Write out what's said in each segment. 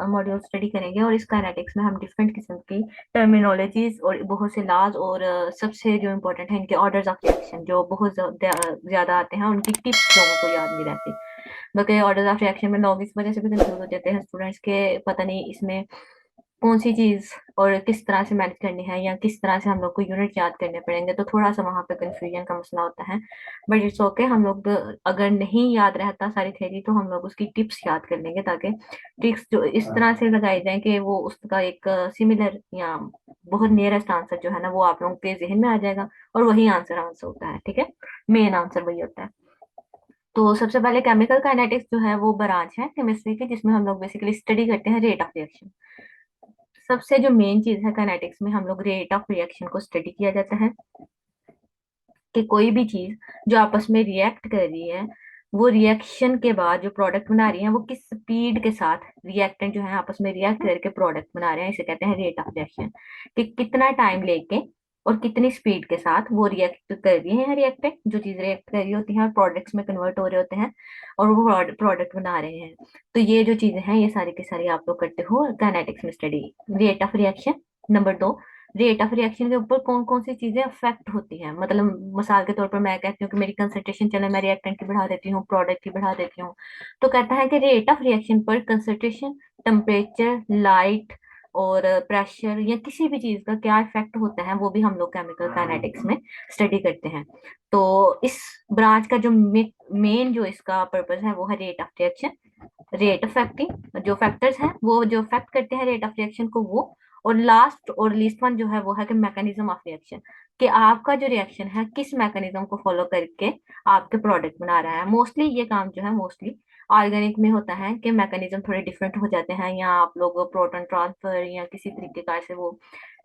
Module study करेंगे और इस काइनेटिक्स में हम डिफरेंट किस्म की टर्मिनोलॉजीज और बहुत से लॉज और सबसे जो इम्पोर्टेंट है इनके ऑर्डर्स ऑफ रिएक्शन जो बहुत ज्यादा आते हैं, उनकी टिप्स लोगों को याद नहीं रहती। बल्कि ऑर्डर्स ऑफ रिएक्शन में लोग इस वजह से भी कंफ्यूज हो जाते हैं स्टूडेंट्स के, पता नहीं इसमें कौन सी चीज और किस तरह से मैनेज करनी है या किस तरह से हम लोग को यूनिट याद करने पड़ेंगे, तो थोड़ा सा वहां पे कंफ्यूजन का मसला होता है। बट इट्स ओके, हम लोग अगर नहीं याद रहता सारी थ्योरी तो हम लोग उसकी टिप्स याद कर लेंगे, ताकि ट्रिक्स जो इस तरह से लगाई जाए कि वो उसका एक सिमिलर या बहुत नियरेस्ट आंसर जो है ना वो आप लोगों के जहन में आ जाएगा, और वही आंसर आंसर होता है। ठीक है, मेन आंसर वही होता है। तो सबसे पहले केमिकल काइनेटिक्स जो है वो ब्रांच है केमिस्ट्री की, जिसमें हम लोग बेसिकली स्टडी करते हैं रेट ऑफ रिएक्शन। सबसे जो मेन चीज है काइनेटिक्स में, हम लोग रेट ऑफ रिएक्शन को स्टडी किया जाता है कि कोई भी चीज जो आपस में रिएक्ट कर रही है, वो रिएक्शन के बाद जो प्रोडक्ट बना रही है वो किस स्पीड के साथ रिएक्टेंट जो है आपस में रिएक्ट करके प्रोडक्ट बना रहे हैं, इसे कहते हैं रेट ऑफ रिएक्शन। कि कितना टाइम लेके और कितनी स्पीड के साथ वो रिएक्ट कर रही है, रिएक्टेंट जो चीज रिएक्ट कर रही होती है और प्रोडक्ट्स में कन्वर्ट हो रहे होते हैं और वो प्रोडक्ट बना रहे हैं। तो ये जो चीजें हैं ये सारी की सारी आप लोग करते हो काइनेटिक्स में study, rate of reaction. Number दो, रेट ऑफ रिएक्शन के ऊपर कौन कौन सी चीजें अफेक्ट होती हैं। मतलब मिसाल के तौर पर मैं कहती हूँ कि मेरी कंसंट्रेशन चले, मैं रिएक्टेंट की बढ़ा देती हूँ, प्रोडक्ट की बढ़ा देती हूँ, तो कहता है कि रेट ऑफ रिएक्शन पर कंसंट्रेशन, टेम्परेचर, लाइट और प्रेशर या किसी भी चीज का क्या इफेक्ट होता है वो भी हम लोग केमिकल काइनेटिक्स में स्टडी करते हैं। तो इस ब्रांच का जो मेन जो इसका पर्पस है वो है rate of reaction, rate affecting जो फैक्टर्स हैं वो जो अफेक्ट करते हैं रेट ऑफ रिएक्शन को वो, और लास्ट और लीस्ट वन जो है वो है कि मैकेनिज्म ऑफ रिएक्शन, कि आपका जो रिएक्शन है किस मैकेनिज्म को फॉलो करके आपके प्रोडक्ट बना रहा है। मोस्टली ये काम जो है मोस्टली ऑर्गेनिक में होता है कि मैकेनिज्म थोड़े डिफरेंट हो जाते हैं, या आप लोग प्रोटॉन ट्रांसफर या किसी तरीके कार से वो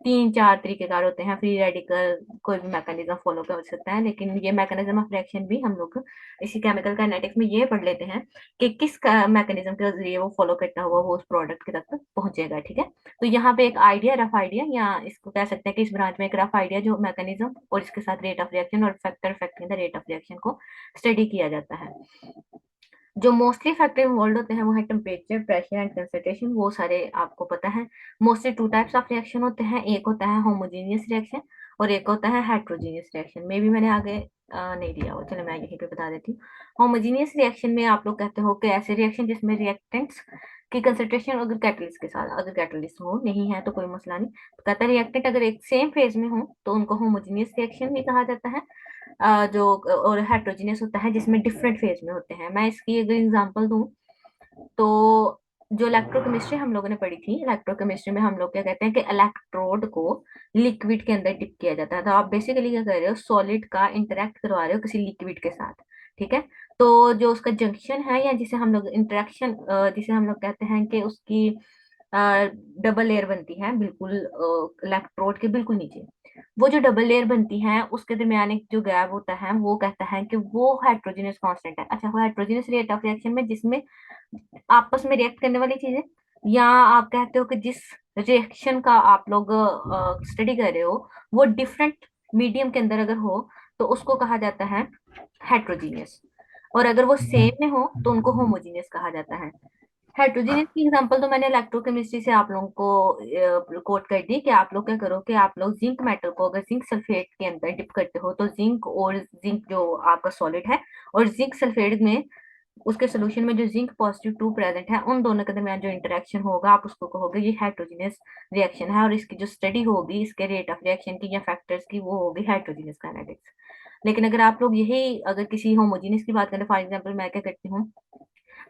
तीन चार तरीकेकार होते हैं, फ्री रेडिकल कोई भी मैकेनिज्म फॉलो कर सकता है, लेकिन ये मैकेनिज्म ऑफ रिएक्शन भी हम लोग इसी केमिकल काइनेटिक्स में ये पढ़ लेते हैं कि किस मैकेनिज्म के जरिए वो फॉलो करता हुआ वो उस प्रोडक्ट के तक पहुंचेगा। ठीक है, तो यहाँ पे एक आइडिया, रफ आइडिया, या इसको कह सकते हैं कि इस ब्रांच में एक रफ आइडिया जो मैकेनिज्म और इसके साथ रेट ऑफ रिएक्शन और factor affecting the rate of reaction को स्टडी किया जाता है। जो मोस्टली फैक्टर इन्वॉल्व होते हैं वो है टेम्परेचर, प्रेशर एंड कंसंट्रेशन, वो सारे आपको पता है। Mostly two types of reaction होते हैं, एक होता है होमोजेनियस रिएक्शन और एक होता है हेट्रोजीनियस रिएक्शन। मे भी मैंने आगे नहीं दिया हो, चलो मैं यहीं पे बता देती हूँ। होमोजेनियस रिएक्शन में आप लोग कहते हो कि ऐसे रिएक्शन जिसमें रिएक्टेंट्स की कंसंट्रेशन अगर कैटलिस्ट के साथ, अगर कैटलिस्ट हो नहीं है तो कोई मसला नहीं, तो कहता है रिएक्टेंट अगर एक सेम फेज में हो तो उनको होमोजेनियस रिएक्शन भी कहा जाता है। जो और हेट्रोजीनियस होता है जिसमें डिफरेंट फेज में होते हैं। मैं इसकी अगर एग्जांपल दूं तो जो इलेक्ट्रोकेमिस्ट्री हम लोगों ने पढ़ी थी, इलेक्ट्रोकेमिस्ट्री में हम लोग क्या कहते हैं कि इलेक्ट्रोड को लिक्विड के अंदर डिप किया जाता है। तो आप बेसिकली क्या कर रहे हो, सॉलिड का इंटरेक्ट करवा रहे हो किसी लिक्विड के साथ। ठीक है, तो जो उसका जंक्शन है या जिसे हम लोग इंटरेक्शन, जिसे हम लोग कहते हैं कि उसकी डबल लेयर बनती है बिल्कुल इलेक्ट्रोड के बिल्कुल नीचे, वो जो डबल लेयर बनती है उसके दरमियान एक जो गैप होता है वो कहता है कि वो हेट्रोजीनियस कांस्टेंट है। अच्छा, वो हेट्रोजीनियस रेट ऑफ रिएक्शन में जिसमें आपस में रिएक्ट करने वाली चीजें, या आप कहते हो कि जिस रिएक्शन का आप लोग स्टडी कर रहे हो वो डिफरेंट मीडियम के अंदर अगर हो तो उसको कहा जाता है हेट्रोजीनियस, और अगर वो सेम में हो तो उनको होमोजीनियस कहा जाता है। हेट्रोजीनियस की एग्जांपल तो मैंने इलेक्ट्रोकेमिस्ट्री से आप लोगों को कोट कर दी कि आप लोग क्या करो कि आप लोग जिंक मेटल को अगर जिंक सल्फेट के अंदर डिप करते हो तो जिंक और जिंक जो आपका सॉलिड है और जिंक सल्फेट में उसके सोल्यूशन में जो जिंक पॉजिटिव टू प्रेजेंट है उन दोनों के दरमियान जो इंटरेक्शन होगा आप उसको कहोगे ये हेट्रोजीनियस रिएक्शन है, और इसकी जो स्टडी होगी इसके रेट ऑफ रिएक्शन की या फैक्टर्स की वो होगी हेट्रोजीनियस काइनेटिक्स। लेकिन अगर आप लोग यही अगर किसी होमोजीनियस की बात करें, फॉर एग्जाम्पल मैं क्या करती हूँ,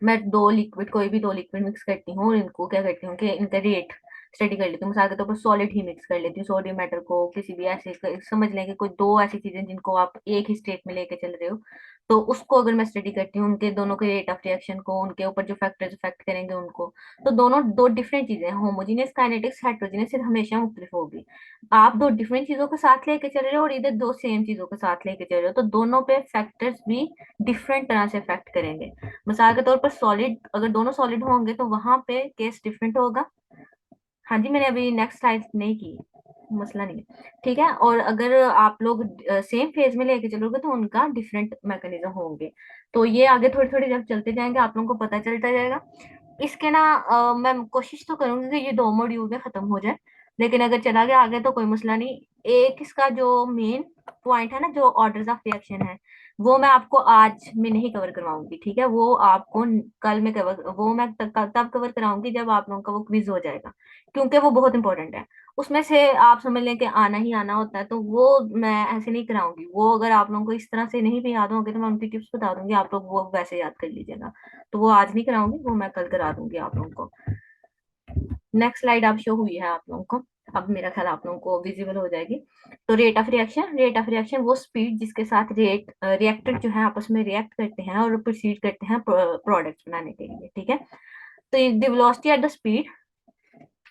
मैं दो लिक्विड, कोई भी दो लिक्विड मिक्स करती हूँ और इनको क्या करती हूँ कि इनका रेट स्टडी कर लेती हूँ। मिसाल के तौर पर सॉलिड ही मिक्स कर लेती हूँ, सोडियम मेटल को किसी भी ऐसे समझ लें कि कोई दो ऐसी चीजें जिनको आप एक ही स्टेट में लेके चल रहे हो, तो उसको अगर मैं स्टडी करती हूँ उनके दोनों के रेट ऑफ रिएक्शन को, उनके ऊपर जो फैक्टर्स इफेक्ट करेंगे उनको, तो दोनों दो डिफरेंट चीजें हैं। होमोजीनियस काइनेटिक्स हेट्रोजीनियस से हमेशा मुख्तलिफ होगी। आप दो डिफरेंट चीजों को साथ लेके चल रहे हो और इधर दो सेम चीजों को साथ लेके चल रहे हो, तो दोनों पे फैक्टर्स भी डिफरेंट तरह से इफेक्ट करेंगे। मिसाल के तौर पर सॉलिड, अगर दोनों सॉलिड होंगे तो वहां पे केस डिफरेंट होगा। हाँ जी, मैंने अभी नेक्स्ट स्लाइड नहीं की, मसला नहीं है। ठीक है, और अगर आप लोग सेम फेज में लेके चलोगे तो उनका डिफरेंट मैकेनिज्म होंगे। तो ये आगे थोड़ी थोड़ी जब चलते जाएंगे आप लोगों को पता चलता जाएगा। इसके ना मैं कोशिश तो करूंगी कि ये 2 मॉड्यूल में खत्म हो जाए, लेकिन अगर चला गया आगे तो कोई मसला नहीं। एक इसका जो मेन पॉइंट है ना, जो ऑर्डर्स ऑफ रिएक्शन है, वो मैं आपको आज में नहीं कवर करवाऊंगी, ठीक है? वो आपको कल में कवर, वो मैं तब कवर कराऊंगी जब आप लोगों का वो क्विज हो जाएगा, क्योंकि वो बहुत इंपॉर्टेंट है। उसमें से आप समझ लें कि आना ही आना होता है, तो वो मैं ऐसे नहीं कराऊंगी। वो अगर आप लोगों को इस तरह से नहीं भी याद होंगे तो मैं उनकी टिप्स बता दूंगी, आप लोग वो वैसे याद कर लीजिएगा। तो वो आज नहीं कराऊंगी, वो मैं कल करा दूंगी आप लोगों को। नेक्स्ट स्लाइड आप शो हुई है आप लोगों को, अब मेरा ख्याल आप लोगों को विजिबल हो जाएगी। तो रेट ऑफ रिएक्शन वो स्पीड जिसके साथ रिएक्टर जो है आपस में रिएक्ट करते हैं और प्रोसीड करते हैं प्रोडक्ट बनाने के लिए, ठीक है? तो the velocity at the speed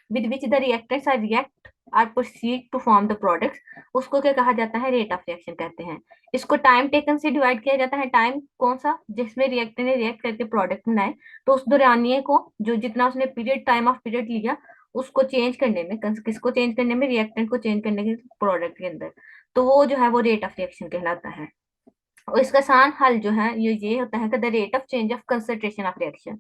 with which the reactants are react are proceed to form the products, उसको क्या कहा जाता है? रेट ऑफ रिएक्शन कहते हैं। इसको टाइम टेकन से डिवाइड किया जाता है। टाइम कौन सा? जिसमें रिएक्टर ने रिएक्ट करके प्रोडक्ट बनाए, तो उस दौरानिये को, जो जितना उसने पीरियड, टाइम ऑफ पीरियड लिया, उसको चेंज करने में, किसको चेंज करने में? रिएक्टेंट को चेंज करने के प्रोडक्ट के अंदर, तो वो जो है वो रेट ऑफ रिएक्शन कहलाता है। और इसका आसान हल जो है ये होता है कि the rate of change of concentration of reaction.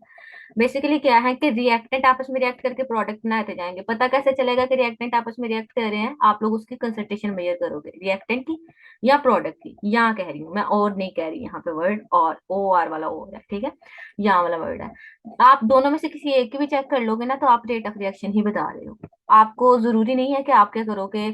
Basically क्या है कि रिएक्टेंट आपस में रिएक्ट करके प्रोडक्ट बनाते जाएंगे। पता कैसे चलेगा कि रिएक्टेंट आपस में रिएक्ट कर रहे हैं? आप लोग उसकी कंसंट्रेशन मेजर करोगे, रिएक्टेंट की या प्रोडक्ट की। यहाँ कह रही हूँ मैं, और नहीं कह रही, यहाँ पे वर्ड और ओ आर वाला और है, ठीक है? यहाँ वाला वर्ड है। आप दोनों में से किसी एक की भी चेक कर लोगे ना, तो आप रेट ऑफ रिएक्शन ही बता रहे हो। आपको जरूरी नहीं है कि आप क्या करोगे,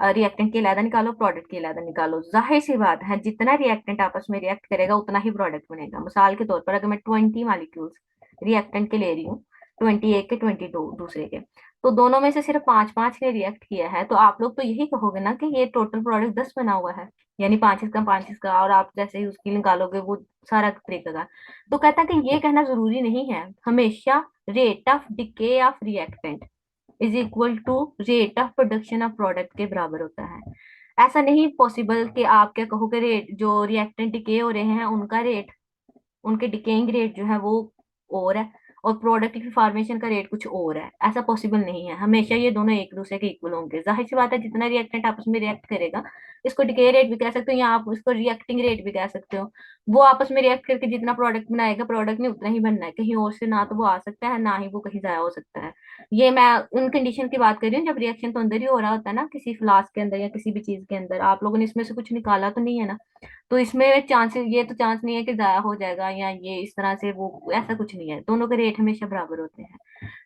रिएक्टेंट की अलहदा निकालो, प्रोडक्ट की अलहदा निकालो। जाहिर सी बात है, जितना रिएक्टेंट आपस में रिएक्ट करेगा उतना ही प्रोडक्ट बनेगा। मिसाल के तौर पर अगर मैं 20 मॉलिक्यूल्स रिएक्टेंट के ले रही हूँ, 21 के, 22 दूसरे के, तो दोनों में से सिर्फ 5-5 ने रिएक्ट किया है, तो आप लोग तो यही कहोगे ना कि ये टोटल प्रोडक्ट 10 बना हुआ है, यानी 5 इसका 5 इसका, और आप जैसे ही उसकी निकालोगे वो सारा ब्रेक। तो कहता है कि ये कहना जरूरी नहीं है। हमेशा rate of decay of reactant is equal to rate of production of product के बराबर होता है। ऐसा नहीं पॉसिबल कि आप क्या कहोगे, रेट जो रिएक्टेंट डिके हो रहे हैं उनका रेट, उनके डिकेइंग रेट जो है वो और है, और प्रोडक्ट की फॉर्मेशन का रेट कुछ और है। ऐसा पॉसिबल नहीं है। हमेशा ये दोनों एक दूसरे के इक्वल होंगे। जाहिर सी बात है, जितना रिएक्टेंट आपस में रिएक्ट करेगा, इसको डिके रेट भी कह सकते हो या आप इसको रिएक्टिंग रेट भी कह सकते हो। वो आपस में रिएक्ट करके जितना प्रोडक्ट बनाएगा, प्रोडक्ट ने उतना ही बनना है। कहीं और से ना तो वो आ सकता है, ना ही वो कहीं जाया हो सकता है। ये मैं उन कंडीशन की बात कर रही हूँ जब रिएक्शन तो अंदर ही हो रहा होता है ना, किसी फ्लास्क के अंदर या किसी भी चीज के अंदर। आप लोगों ने इसमें से कुछ निकाला तो नहीं है ना, तो इसमें चांसेस, ये तो चांस नहीं है कि जाया हो जाएगा या ये इस तरह से, वो ऐसा कुछ नहीं है। दोनों के रेट हमेशा बराबर होते हैं।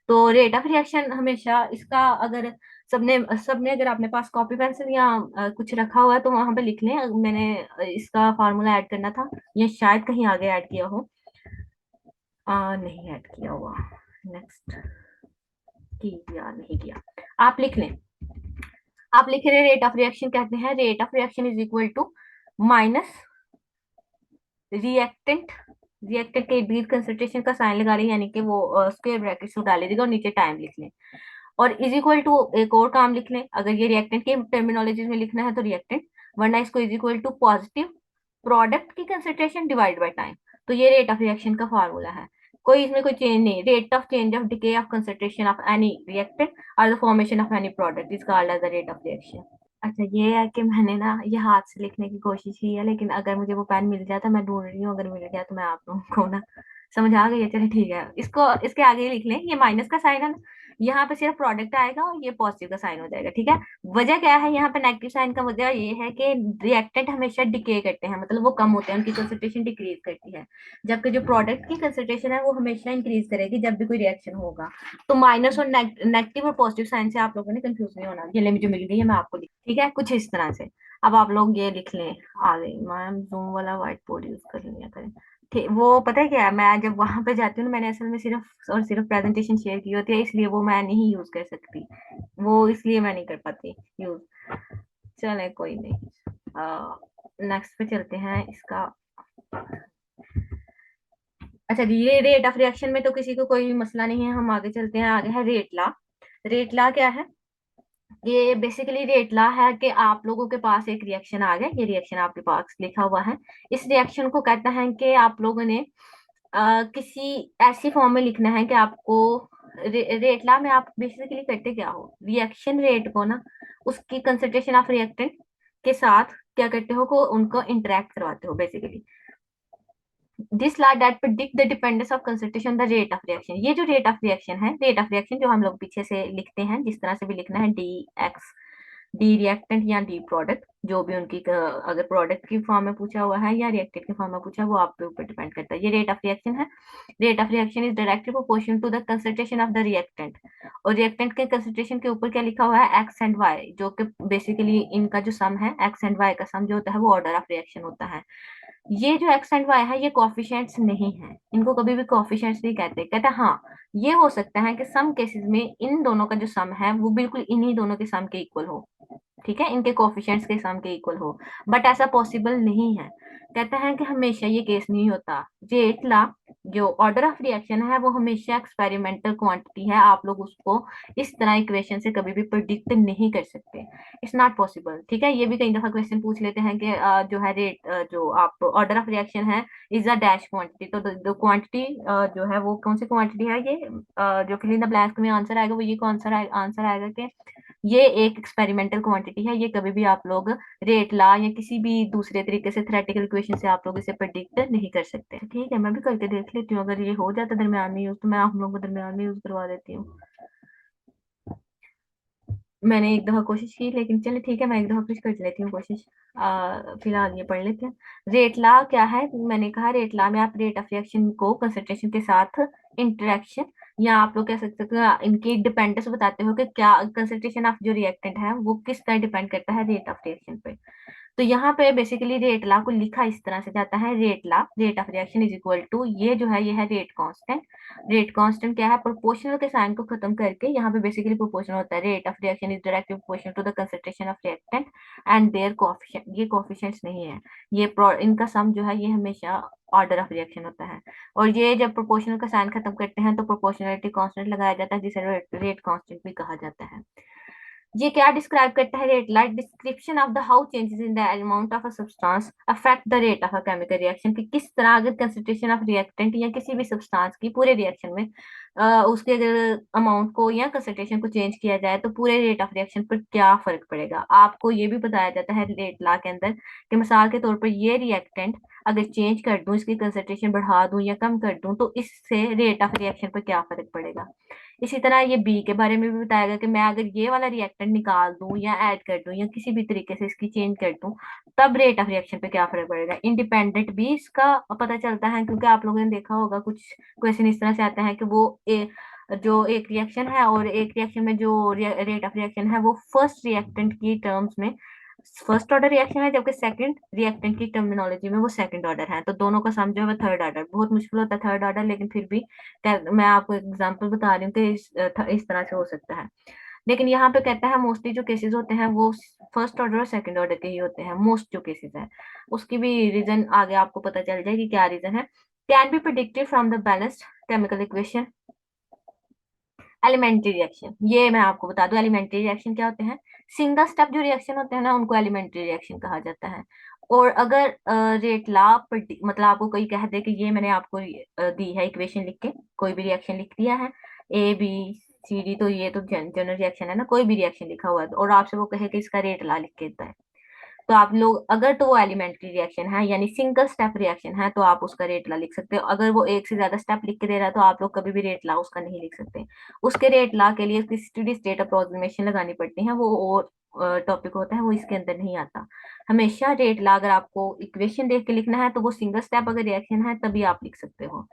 तो रेट ऑफ रिएक्शन हमेशा इसका, अगर सबने सबने अगर आपने पास कॉपी पेंसिल या कुछ रखा हुआ है तो वहां पे लिख लें। मैंने इसका फार्मूला ऐड करना था, ये शायद कहीं आगे ऐड किया हो, नहीं ऐड किया हुआ। नेक्स्ट किया नहीं किया, आप लिख लें। आप लिख रहे रेट ऑफ रिएक्शन कहते हैं, rate of reaction is equal to minus reactant, reactant के इर्द कंसंट्रेशन का साइन लगा रही है, यानी कि वो स्क्वायर ब्रैकेट्स डाल लीजिएगा और नीचे टाइम लिख लें। और इज इक्वल टू एक और काम लिख लें, अगर ये रिएक्टेंट के टर्मिनोलॉजी में लिखना है तो रिएक्टेंट, वरना इसको is equal to positive product की कंसंट्रेशन डिवाइड बाय टाइम। तो ये रेट ऑफ रिएक्शन का फार्मूला है। कोई इसमें कोई चेंज नहीं। Rate of change of decay of concentration of any reactant और the formation of any product is called as the rate of reaction. अच्छा, ये है कि मैंने ना ये हाथ से लिखने की कोशिश की है, लेकिन अगर मुझे वो पेन मिल जाता, मैं ढूंढ रही हूँ, अगर मिल गया तो मैं आप लोगों को ना समझ आ गई है। चलिए ठीक है, इसको इसके आगे ही लिख लें। ये माइनस का साइन है ना, यहाँ पे सिर्फ प्रोडक्ट आएगा और ये पॉजिटिव का साइन हो जाएगा, ठीक है? वजह क्या है यहाँ पे नेगेटिव साइन का? वजह ये है कि रिएक्टेंट हमेशा डिके करते हैं, मतलब वो कम होते हैं, उनकी कंसंट्रेशन डिक्रीज करती है, जबकि जो प्रोडक्ट की कंसंट्रेशन है वो हमेशा इंक्रीज करेगी जब भी कोई रिएक्शन होगा। तो माइनस और नेगेटिव और पॉजिटिव साइन से आप लोगों ने कंफ्यूज नहीं होना। ये ले मुझे मिल गई है, मैं आपको ठीक है कुछ इस तरह से। अब आप लोग ये लिख लें आगे। मैम जूम वाला व्हाइट बोर्ड यूज कर लिया करें, ठीक? वो पता है क्या है, मैं जब वहां पे जाती हूँ ना, मैंने असल में सिर्फ और सिर्फ प्रेजेंटेशन शेयर की होती है, इसलिए वो मैं नहीं यूज कर सकती, वो इसलिए मैं नहीं कर पाती यूज। चले कोई नहीं, नेक्स्ट पे चलते हैं इसका। अच्छा जी, ये रेट ऑफ रिएक्शन में तो किसी को कोई भी मसला नहीं है, हम आगे चलते हैं। आगे है रेट लॉ। रेट लॉ क्या है? ये बेसिकली रेट लॉ है कि आप लोगों के पास एक रिएक्शन आ गया, ये रिएक्शन आपके पास लिखा हुआ है। इस रिएक्शन को कहता है कि आप लोगों ने किसी ऐसी फॉर्म में लिखना है कि आपको रेट लॉ में आप बेसिकली करते क्या हो, रिएक्शन रेट को ना उसकी कंसंट्रेशन ऑफ रिएक्टेंट के साथ क्या करते हो, को उनको इंटरेक्ट करवाते हो basically. This law that predict the dependence of concentration the rate of reaction. ये जो रेट ऑफ रिएक्शन है, रेट ऑफ रिएक्शन जो हम लोग पीछे से लिखते हैं, जिस तरह से भी लिखना है, डी एक्स, डी रिएक्टेंट या डी प्रोडक्ट, जो भी उनकी अगर प्रोडक्ट की फॉर्म में पूछा हुआ है या रिएक्टेंट की फॉर्म में पूछा है, वो आपके ऊपर डिपेंड करता है। ये रेट ऑफ रिएक्शन है। Rate of reaction is directly proportional to the concentration of the reactant. और रिएक्टेंट के कंसंट्रेशन के ऊपर क्या लिखा हुआ है, एक्स एंड वाई, जो कि बेसिकली इनका जो सम है, एक्स एंड वाई का सम जो होता है वो ऑर्डर ऑफ रिएक्शन होता है। ये जो एक्स एंड वाई है ये कोफिशिएंट्स नहीं है, इनको कभी भी कोफिशिएंट्स नहीं कहते। कहते हैं हाँ, ये हो सकता है कि सम केसेस में इन दोनों का जो सम है वो बिल्कुल इन्हीं दोनों के सम के इक्वल हो, ठीक है, इनके कोफिशिएंट्स के सम के इक्वल हो, बट ऐसा पॉसिबल नहीं है। कहता है कि हमेशा ये केस नहीं होता। रेट ला, जो ऑर्डर ऑफ रिएक्शन है, वो हमेशा एक्सपेरिमेंटल क्वांटिटी है, आप लोग उसको इस तरह इक्वेशन से कभी भी प्रिडिक्ट नहीं कर सकते, इट्स नॉट पॉसिबल। ठीक है, ये भी कई दफा क्वेश्चन पूछ लेते हैं कि जो है रेट, जो आप ऑर्डर ऑफ रिएक्शन है इज अ डैश क्वांटिटी, तो क्वांटिटी जो है वो कौन सी क्वांटिटी है, ये जो फिल इन द ब्लैंक में आंसर आएगा वो ये कौन सा आंसर आएगा कि ये एक एक्सपेरिमेंटल क्वांटिटी है। ये कभी भी आप लोग रेट ला या किसी भी दूसरे तरीके से थ्योरेटिकल इक्वेशन से आप लोग इसे प्रेडिक्ट नहीं कर सकते। ठीक है, मैं भी करके देख लेती हूँ, अगर ये हो जाता दरम्यान में यूज तो मैं आप लोगों को दरम्यान में यूज करवा देती हूँ। मैंने एक दफा कोशिश की, लेकिन चले ठीक है, मैं एक दफा फिर कर लेती हूँ कोशिश। फिलहाल ये पढ़ लेते हैं। रेट ला क्या है, मैंने कहा रेट ला में आप रेट ऑफ रिएक्शन को कंसंट्रेशन के साथ इंटरेक्शन, या आप लोग कह सकते हो कि इनकी डिपेंडेंस बताते हो कि क्या कंसंट्रेशन ऑफ जो रिएक्टेंट है वो किस तरह डिपेंड करता है रेट ऑफ रिएक्शन पे। तो यहाँ पे बेसिकली रेट ला को लिखा इस तरह से जाता है, rate law, rate of reaction is equal to, ये जो है ये है रेट कांस्टेंट। रेट कांस्टेंट क्या है, प्रोपोर्शनल के साइन को खत्म करके यहाँ पे बेसिकली प्रोपोर्शनल होता है। Rate of reaction is directly proportional to the concentration of reactant and their coefficient, ये कोएफिशिएंट्स नहीं है, ये इनका सम जो है ये हमेशा ऑर्डर ऑफ रिएक्शन होता है। और ये जब प्रोपोर्शनल का साइन खत्म करते हैं तो प्रोपोर्शनलिटी कांस्टेंट लगाया जाता है, जिसे रेट कांस्टेंट भी कहा जाता है। ये क्या डिस्क्राइब करता है, rate like description of the how changes in the amount of a substance affect the rate of a chemical reaction, कि किस तरह अगर कंसंट्रेशन ऑफ रिएक्टेंट या किसी भी सब्सटेंस की पूरे रिएक्शन में उसके अगर अमाउंट को या कंसंट्रेशन को चेंज किया जाए तो पूरे रेट ऑफ रिएक्शन पर क्या फर्क पड़ेगा। आपको ये भी बताया जाता है रेट लॉ के अंदर कि मिसाल के तौर पर ये रिएक्टेंट अगर चेंज कर दूं, इसकी कंसंट्रेशन बढ़ा दूं या कम कर दूं, तो इससे रेट ऑफ रिएक्शन पर क्या फर्क पड़ेगा। इसी तरह ये बी के बारे में भी बताएगा कि मैं अगर ये वाला रिएक्टेंट निकाल दूं या ऐड कर दूं या किसी भी तरीके से इसकी चेंज कर दूं, तब रेट ऑफ रिएक्शन पे क्या फर्क पड़ेगा। इंडिपेंडेंट भी इसका पता चलता है, क्योंकि आप लोगों ने देखा होगा कुछ क्वेश्चन इस तरह से आते हैं कि वो जो एक रिएक्शन है और एक रिएक्शन में जो रेट ऑफ रिएक्शन है वो फर्स्ट रिएक्टेंट की टर्म्स में फर्स्ट ऑर्डर रिएक्शन है, जबकि सेकंड रिएक्टेंट की टर्मिनोलॉजी में वो सेकंड ऑर्डर है, तो दोनों का सम जो है वो थर्ड ऑर्डर। बहुत मुश्किल होता है थर्ड ऑर्डर, लेकिन फिर भी मैं आपको एग्जांपल बता रही हूँ कि इस तरह से हो सकता है। लेकिन यहाँ पे कहता है मोस्टली जो केसेस होते हैं वो फर्स्ट ऑर्डर और सेकंड ऑर्डर के ही होते हैं, मोस्ट जो केसेस है। उसकी भी रीजन आगे आपको पता चल जाएगी क्या रीजन है। Can be predicted from the balanced chemical equation. Elementary reaction, ये मैं आपको बता दूं एलिमेंट्री रिएक्शन क्या होते हैं। सिंगल स्टेप जो रिएक्शन होते हैं ना उनको एलिमेंट्री रिएक्शन कहा जाता है। और अगर रेट ला मतलब आपको कोई कह दे कि ये मैंने आपको दी है इक्वेशन लिख के, कोई भी रिएक्शन लिख दिया है ए बी सी डी, तो ये तो जनरल रिएक्शन है ना, कोई भी रिएक्शन लिखा हुआ है, और आपसे वो कहे कि इसका रेट ला लिख के देता है, तो आप लोग अगर तो वो एलिमेंट्री रिएक्शन है यानी सिंगल स्टेप रिएक्शन है तो आप उसका रेट ला लिख सकते हो। अगर वो एक से ज्यादा स्टेप लिख के दे रहा है तो आप लोग कभी भी रेट ला उसका नहीं लिख सकते। उसके रेट ला के लिए उसकी स्टेडी स्टेट अप्रोक्सीमेशन लगानी पड़ती है, वो और टॉपिक होता है, वो इसके अंदर नहीं आता। हमेशा रेट ला अगर आपको इक्वेशन देख के लिखना है तो वो सिंगल स्टेप अगर रिएक्शन है तभी आप लिख सकते हो।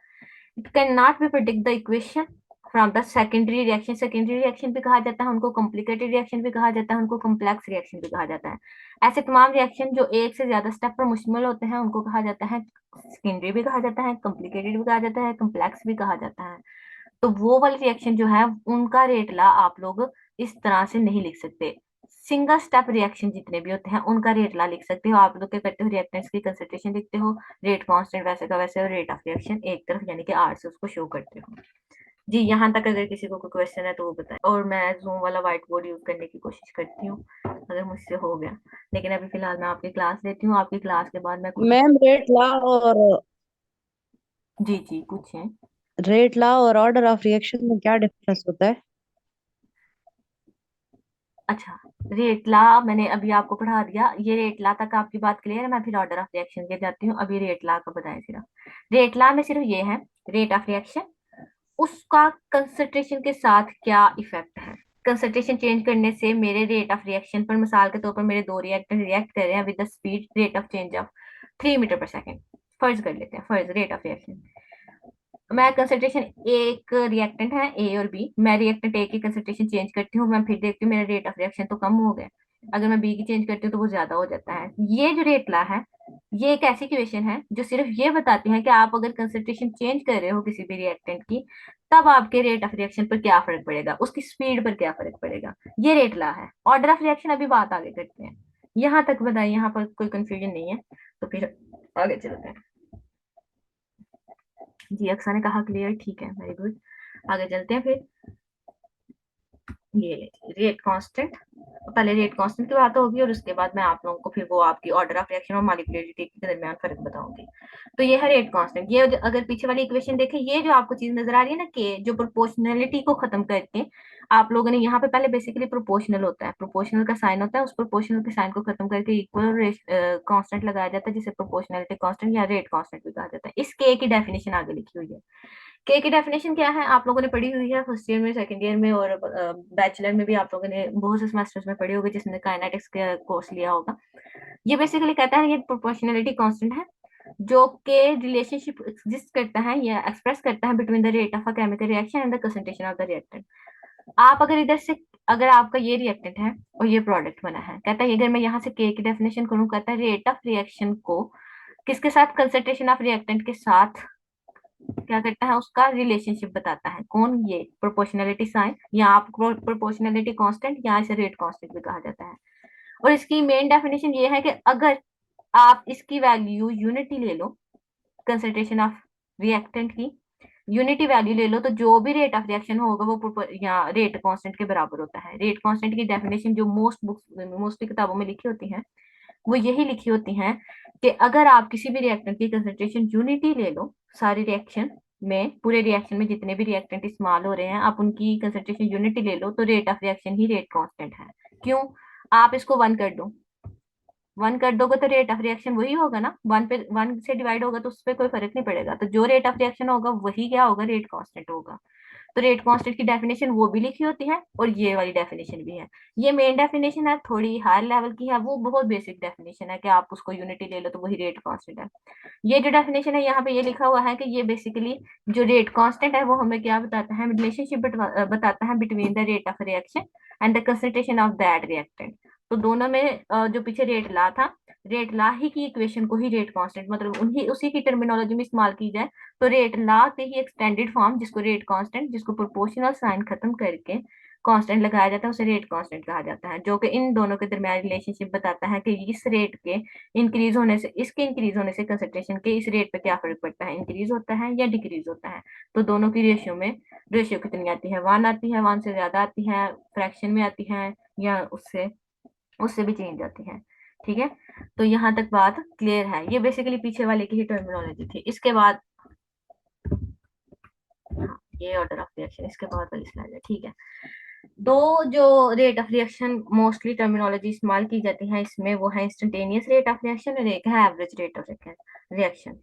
It can not be predict the equation from the secondary reaction. Secondary reaction भी कहा जाता है उनको, कॉम्प्लिकेटेड रिएक्शन भी कहा जाता है उनको, कॉम्प्लेक्स रिएक्शन भी कहा जाता है। ऐसे तमाम रिएक्शन जो एक से ज्यादा स्टेप पर मुश्तमिल होते हैं उनको कहा जाता है सेकेंडरी भी कहा जाता है, कॉम्प्लिकेटेड भी कहा जाता है, कॉम्प्लेक्स भी कहा जाता है। तो वो वाली रिएक्शन जो है उनका रेट ला आप लोग इस तरह से नहीं लिख सकते। सिंगल स्टेप रिएक्शन जितने भी होते हैं उनका रेट ला लिख सकते हो। आप लोग क्या करते हो, रिएक्टेंट्स की कंसंट्रेशन लिखते हो, रेट कांस्टेंट वैसे का वैसे, और रेट ऑफ रिएक्शन एक तरफ यानी कि आर से उसको शो करते हो। जी, यहाँ तक अगर किसी को कोई क्वेश्चन है तो वो बताए, और मैं जूम वाला व्हाइट बोर्ड यूज करने की कोशिश करती हूँ अगर मुझसे हो गया। लेकिन अभी फिलहाल मैं आपकी क्लास लेती हूँ, आपकी क्लास के बाद मैं कुछ। मैम जी जी पूछें। रेट लॉ और ऑर्डर ऑफ रिएक्शन में क्या डिफरेंस होता है? अच्छा, रेट ला मैंने अभी आपको पढ़ा दिया, ये रेट ला तक आपकी बात क्लियर है। मैं फिर ऑर्डर ऑफ रिएक्शन के जाती हूँ। अभी रेट ला का बताएं सिर्फ। रेट ला में सिर्फ ये है, रेट ऑफ रिएक्शन, उसका कंसंट्रेशन के साथ क्या इफेक्ट है। कंसंट्रेशन चेंज करने से मेरे रेट ऑफ रिएक्शन पर, मिसाल के तौर पर मेरे दो रिएक्टर रिएक्ट कर रहे हैं with the speed rate of change of 3 metre पर सेकेंड, फर्ज कर लेते हैं, फर्ज रेट ऑफ रिएक्शन। मैं कंसंट्रेशन, एक रिएक्टेंट है ए और बी, मैं रिएक्टेंट ए की कंसंट्रेशन चेंज करती हूँ, मैं फिर देखती हूँ मेरा रेट ऑफ रिएक्शन तो कम हो गया। अगर मैं बी की चेंज करती हूँ तो वो ज्यादा हो जाता है। ये जो रेट ला है, ये एक ऐसी इक्वेशन है जो सिर्फ ये बताती है कि आप अगर कंसंट्रेशन चेंज कर रहे हो किसी भी रिएक्टेंट की, तब आपके रेट ऑफ रिएक्शन पर क्या फर्क पड़ेगा, उसकी स्पीड पर क्या फर्क पड़ेगा। ये रेट ला है। ऑर्डर ऑफ रिएक्शन अभी बात आगे करते हैं। यहाँ तक बताइए, यहाँ पर कोई कंफ्यूजन नहीं है, तो फिर आगे चलते हैं। जी, अक्सा ने कहा क्लियर, ठीक है, वेरी गुड। आगे चलते हैं फिर। ये रेट कांस्टेंट, पहले रेट कांस्टेंट की बात होगी और उसके बाद मैं आप लोगों को फिर वो आपकी ऑर्डर ऑफ रिएक्शन और मॉलिक्यूलरिटी के दरमियान फर्क बताऊंगी। तो ये है रेट कांस्टेंट। ये अगर पीछे वाली इक्वेशन देखें, ये जो आपको चीज नजर आ रही है ना, के जो प्रोपोर्शनलिटी को खत्म करके आप लोगों ने यहाँ पे पहले बेसिकली प्रोपोर्शनल होता है, प्रोपोर्शनल का साइन होता है, उस प्रोपोर्शनल के साइन को खत्म करके इक्वल कांस्टेंट लगाया जाता है, जिसे प्रोपोर्शनलिटी कांस्टेंट या रेट कांस्टेंट भी कहा जाता है। इस के की डेफिनेशन आगे लिखी हुई है। के की डेफिनेशन क्या है, आप लोगों ने पढ़ी हुई है फर्स्ट ईयर में, सेकंड ईयर में, और बैचलर में भी आप लोगों ने बहुत से सेमेस्टर्स में पढ़ी होगी जिसने काइनेटिक्स का कोर्स लिया होगा। ये बेसिकली कहता है, ये प्रोपोर्शनलिटी कांस्टेंट है जो के रिलेशनशिप एग्जिस्ट करता है या एक्सप्रेस करता है between the rate of a chemical reaction and the concentration of the reactant. आप अगर इधर से, अगर आपका ये रिएक्टेंट है और ये प्रोडक्ट बना है, कहता है अगर मैं यहाँ से के की डेफिनेशन करूँ, कहता है रेट ऑफ रिएक्शन को किसके साथ, कंसंट्रेशन ऑफ रिएक्टेंट के साथ क्या करता है, उसका रिलेशनशिप बताता है। कौन, ये प्रोपोर्शनलिटी साइन, या आप प्रोपोर्शनलिटी कांस्टेंट, या इसे रेट कांस्टेंट भी कहा जाता है। और इसकी मेन डेफिनेशन ये है कि अगर आप इसकी वैल्यू यूनिटी ले लो, कंसंट्रेशन ऑफ रिएक्टेंट की यूनिटी वैल्यू ले लो, तो जो भी रेट ऑफ रिएक्शन होगा वो या रेट कांस्टेंट के बराबर होता है। रेट कांस्टेंट की डेफिनेशन जो मोस्टली किताबों में लिखी होती है, वो यही लिखी होती हैं कि अगर आप किसी भी रिएक्टेंट की कंसंट्रेशन यूनिटी ले लो, सारे रिएक्शन में, पूरे रिएक्शन में जितने भी रिएक्टेंट इस्तेमाल हो रहे हैं, आप उनकी कंसंट्रेशन यूनिटी ले लो, तो rate of reaction he rate constant है। क्यों, आप इसको 1 कर दो, 1 कर दोगे तो रेट ऑफ रिएक्शन वही होगा ना, 1 से डिवाइड होगा तो उस पर कोई फर्क नहीं पड़ेगा, तो जो रेट ऑफ रिएक्शन होगा वही क्या होगा, रेट कांस्टेंट होगा। तो रेट कांस्टेंट की डेफिनेशन वो भी लिखी होती है और ये वाली डेफिनेशन भी है। ये मेन डेफिनेशन है, थोड़ी हायर लेवल की है, वो बहुत बेसिक डेफिनेशन है कि आप उसको यूनिटी ले लो तो वही रेट कांस्टेंट है। ये जो डेफिनेशन है यहाँ पे ये लिखा हुआ है कि ये बेसिकली जो रेट कांस्टेंट है वो हमें क्या बताता है, रिलेशनशिप बताता है between the rate of reaction and the concentration of that reactant. तो दोनों में जो पीछे रेट ला था, रेट ला ही की इक्वेशन को ही रेट कांस्टेंट, मतलब उन्हीं उसी की टर्मिनोलॉजी में इस्तेमाल की जाए तो रेट ला के ही एक्सटेंडेड फॉर्म, जिसको रेट कांस्टेंट, जिसको प्रोपोर्शनल साइन खत्म करके कांस्टेंट लगाया जाता है, उसे रेट कांस्टेंट कहा जाता है, जो कि इन दोनों के दरमियान रिलेशनशिप बताता है कि इस रेट के इंक्रीज होने से, इसके इंक्रीज होने से कंसंट्रेशन के इस रेट पे क्या फर्क पड़ता है, इंक्रीज होता है या डिक्रीज होता है। तो दोनों की रेशियो में, रेशियो कितनी आती है, 1 आती है, 1 से ज्यादा आती है, फ्रैक्शन में आती है, या उससे उससे भी चेंज आती है। ठीक है, तो यहाँ तक बात क्लियर है। ये बेसिकली पीछे वाले की ही टर्मिनोलॉजी थी। इसके बाद, हाँ, ये ऑर्डर ऑफ रिएक्शन इसके बाद वाली स्लाइड है। ठीक है, दो जो rate of reaction mostly terminology इस्तेमाल की जाती है इसमें, वो है इंस्टेंटेनियस रेट ऑफ रिएक्शन और एक है एवरेज रेट ऑफ रिएक्शन।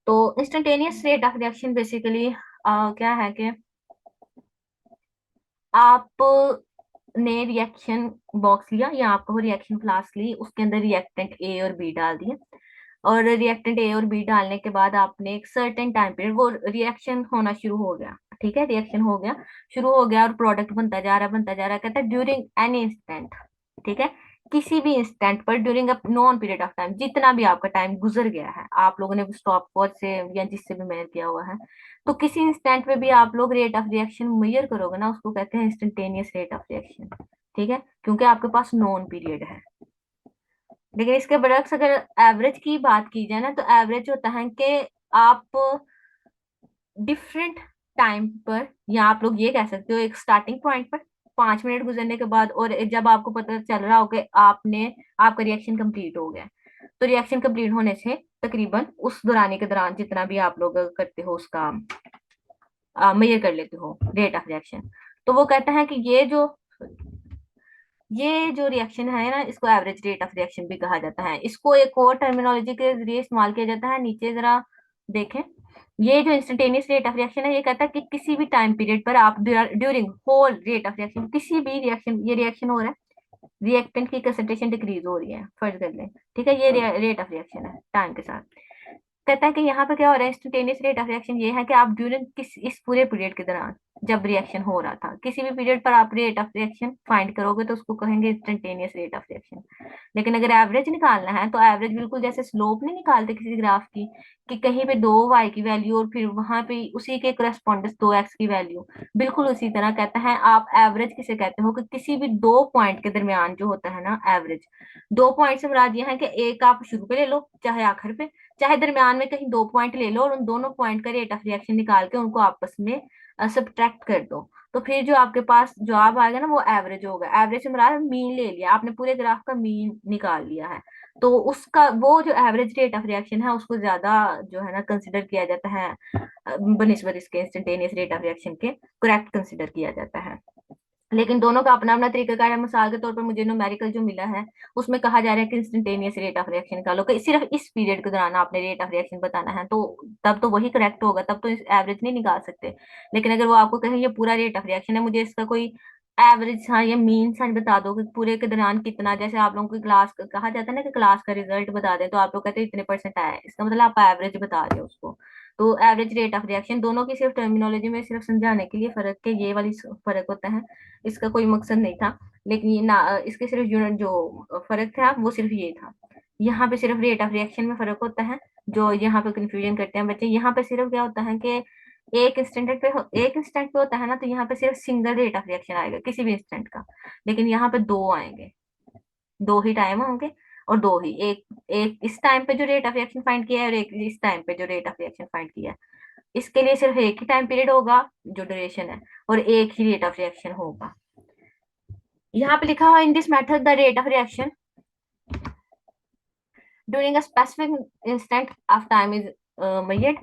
तो instantaneous rate of reaction basically क्या है कि आपने रिएक्शन बॉक्स लिया या आपको रिएक्शन फ्लास्क ली, उसके अंदर रिएक्टेंट ए और बी डाल दिए, और रिएक्टेंट ए और बी डालने के बाद आपने एक सर्टेन टाइम पीरियड, वो रिएक्शन होना शुरू हो गया, ठीक है, रिएक्शन हो गया, शुरू हो गया और प्रोडक्ट बनता जा रहा है, बनता जा रहा है, कहता है ड्यूरिंग एनी इंस्टेंट, ठीक है, किसी भी इंस्टेंट पर during a non period of time, जितना भी आपका टाइम गुजर गया है, आप लोगों ने स्टॉप वॉच से या जिससे भी मेजर किया हुआ है, तो किसी इंस्टेंट पे भी आप लोग रेट ऑफ रिएक्शन मेजर करोगे ना, उसको कहते हैं इंस्टेंटेनियस रेट ऑफ रिएक्शन। ठीक है, क्योंकि आपके पास नॉन पीरियड है। लेकिन इसके बरक्स अगर एवरेज की बात की जाए ना, तो एवरेज होता है कि आप डिफरेंट टाइम पर, या आप लोग ये कह सकते हो एक स्टार्टिंग पॉइंट पर 5 मिनट गुजरने के बाद, और जब आपको पता चल रहा हो कि आपका रिएक्शन कंप्लीट हो गया, तो रिएक्शन कंप्लीट होने से तकरीबन उस दौरानी के दौरान जितना भी आप लोग करते हो उसका मेजर कर लेते हो रेट ऑफ रिएक्शन। तो वो कहता है कि ये जो ये जो रिएक्शन है ना, इसको एवरेज रेट ऑफ रिएक्शन भी कहा जाता है। इसको एक और टर्मिनोलॉजी के जरिए इस्तेमाल किया जाता है, नीचे जरा देखें। ये जो इंस्टेंटेनियस रेट ऑफ रिएक्शन है, ये कहता है कि किसी भी टाइम पीरियड पर आप during whole rate of reaction, किसी भी रिएक्शन, ये रिएक्शन हो रहा है, रिएक्टेंट की कंसंट्रेशन डिक्रीज हो रही है, फर्ज कर लें, ठीक है, ये रेट ऑफ रिएक्शन है टाइम के साथ। कहता है कि यहाँ पे क्या हो रहा है, इंस्टेंटेनियस रेट ऑफ रिएक्शन ये है कि आप ड्यूरिंग किस इस पूरे पीरियड के दौरान जब रिएक्शन हो रहा था, किसी भी पीरियड पर आप रेट ऑफ रिएक्शन फाइंड करोगे तो उसको कहेंगे इंस्टेंटेनियस रेट ऑफ रिएक्शन। लेकिन अगर एवरेज निकालना है तो एवरेज बिल्कुल जैसे स्लोप नहीं निकालते किसी ग्राफ की, कि कहीं पे 2y की वैल्यू और फिर वहां पे उसी के करस्पॉन्डेंस 2x की वैल्यू, बिल्कुल उसी तरह कहता है आप एवरेज किसे कहते हो, कि किसी भी दो पॉइंट के दरमियान जो होता है ना एवरेज। दो पॉइंट से मुराद ये है कि एक आप शुरू पे ले लो चाहे आखिर पे, चाहे दरमियान में कहीं दो पॉइंट ले लो और उन दोनों पॉइंट का रेट ऑफ रिएक्शन निकाल के उनको आपस में सब्ट्रैक्ट कर दो, तो फिर जो आपके पास जवाब आएगा ना वो एवरेज होगा। एवरेज से मुराद मीन ले लिया आपने, पूरे ग्राफ का मीन निकाल लिया है, तो उसका वो जो एवरेज रेट ऑफ रिएक्शन है उसको ज्यादा जो है ना कंसिडर किया जाता है, बनिस्बत इसके इंस्टेंटेनियस रेट ऑफ रिएक्शन के करेक्ट कंसिडर किया जाता है। लेकिन दोनों का अपना अपना तरीका है। मिसाल के तौर पर मुझे न्यूमेरिकल जो मिला है उसमें कहा जा रहा है कि इंस्टेंटेनियस रेट ऑफ रिएक्शन निकालो, कि सिर्फ इस पीरियड के दौरान आपने रेट ऑफ रिएक्शन बताना है, तो तब तो वही करेक्ट होगा, तब तो एवरेज नहीं निकाल सकते। लेकिन अगर वो आपको कहें ये पूरा रेट ऑफ रिएक्शन है, मुझे इसका कोई एवरेज हाँ या मीन सा बता दो कि पूरे के दौरान कितना, जैसे आप लोगों की क्लास कहा जाता है ना कि क्लास का रिजल्ट बता दें, तो आप लोग कहते हैं इतने परसेंट आया है, इसका मतलब आप एवरेज बता रहे हो उसको। तो एवरेज रेट ऑफ रिएक्शन दोनों की सिर्फ टर्मिनोलॉजी में सिर्फ समझाने के लिए फर्क के ये वाली फर्क होता है, इसका कोई मकसद नहीं था। लेकिन ये ना इसके सिर्फ यूनिट जो फर्क था वो सिर्फ ये था। यहाँ पे सिर्फ रेट ऑफ रिएक्शन में फर्क होता है, जो यहाँ पे कंफ्यूजन करते हैं बच्चे। यहाँ पे सिर्फ क्या होता है कि एक इंस्टेंट पे होता है ना, तो यहाँ पे सिर्फ सिंगल रेट ऑफ रिएक्शन आएगा किसी भी इंस्टेंट का। लेकिन यहाँ पे दो आएंगे, दो ही टाइम होंगे, और दो ही, एक एक इस टाइम पे जो रेट ऑफ रिएक्शन फाइंड किया है और एक इस टाइम पे जो रेट ऑफ रिएक्शन फाइंड किया है। इसके लिए सिर्फ एक ही टाइम पीरियड होगा जो ड्यूरेशन है, और एक ही रेट ऑफ रिएक्शन होगा। यहाँ पे लिखा हुआ in this method the rate of reaction during a specific instant of time is measured.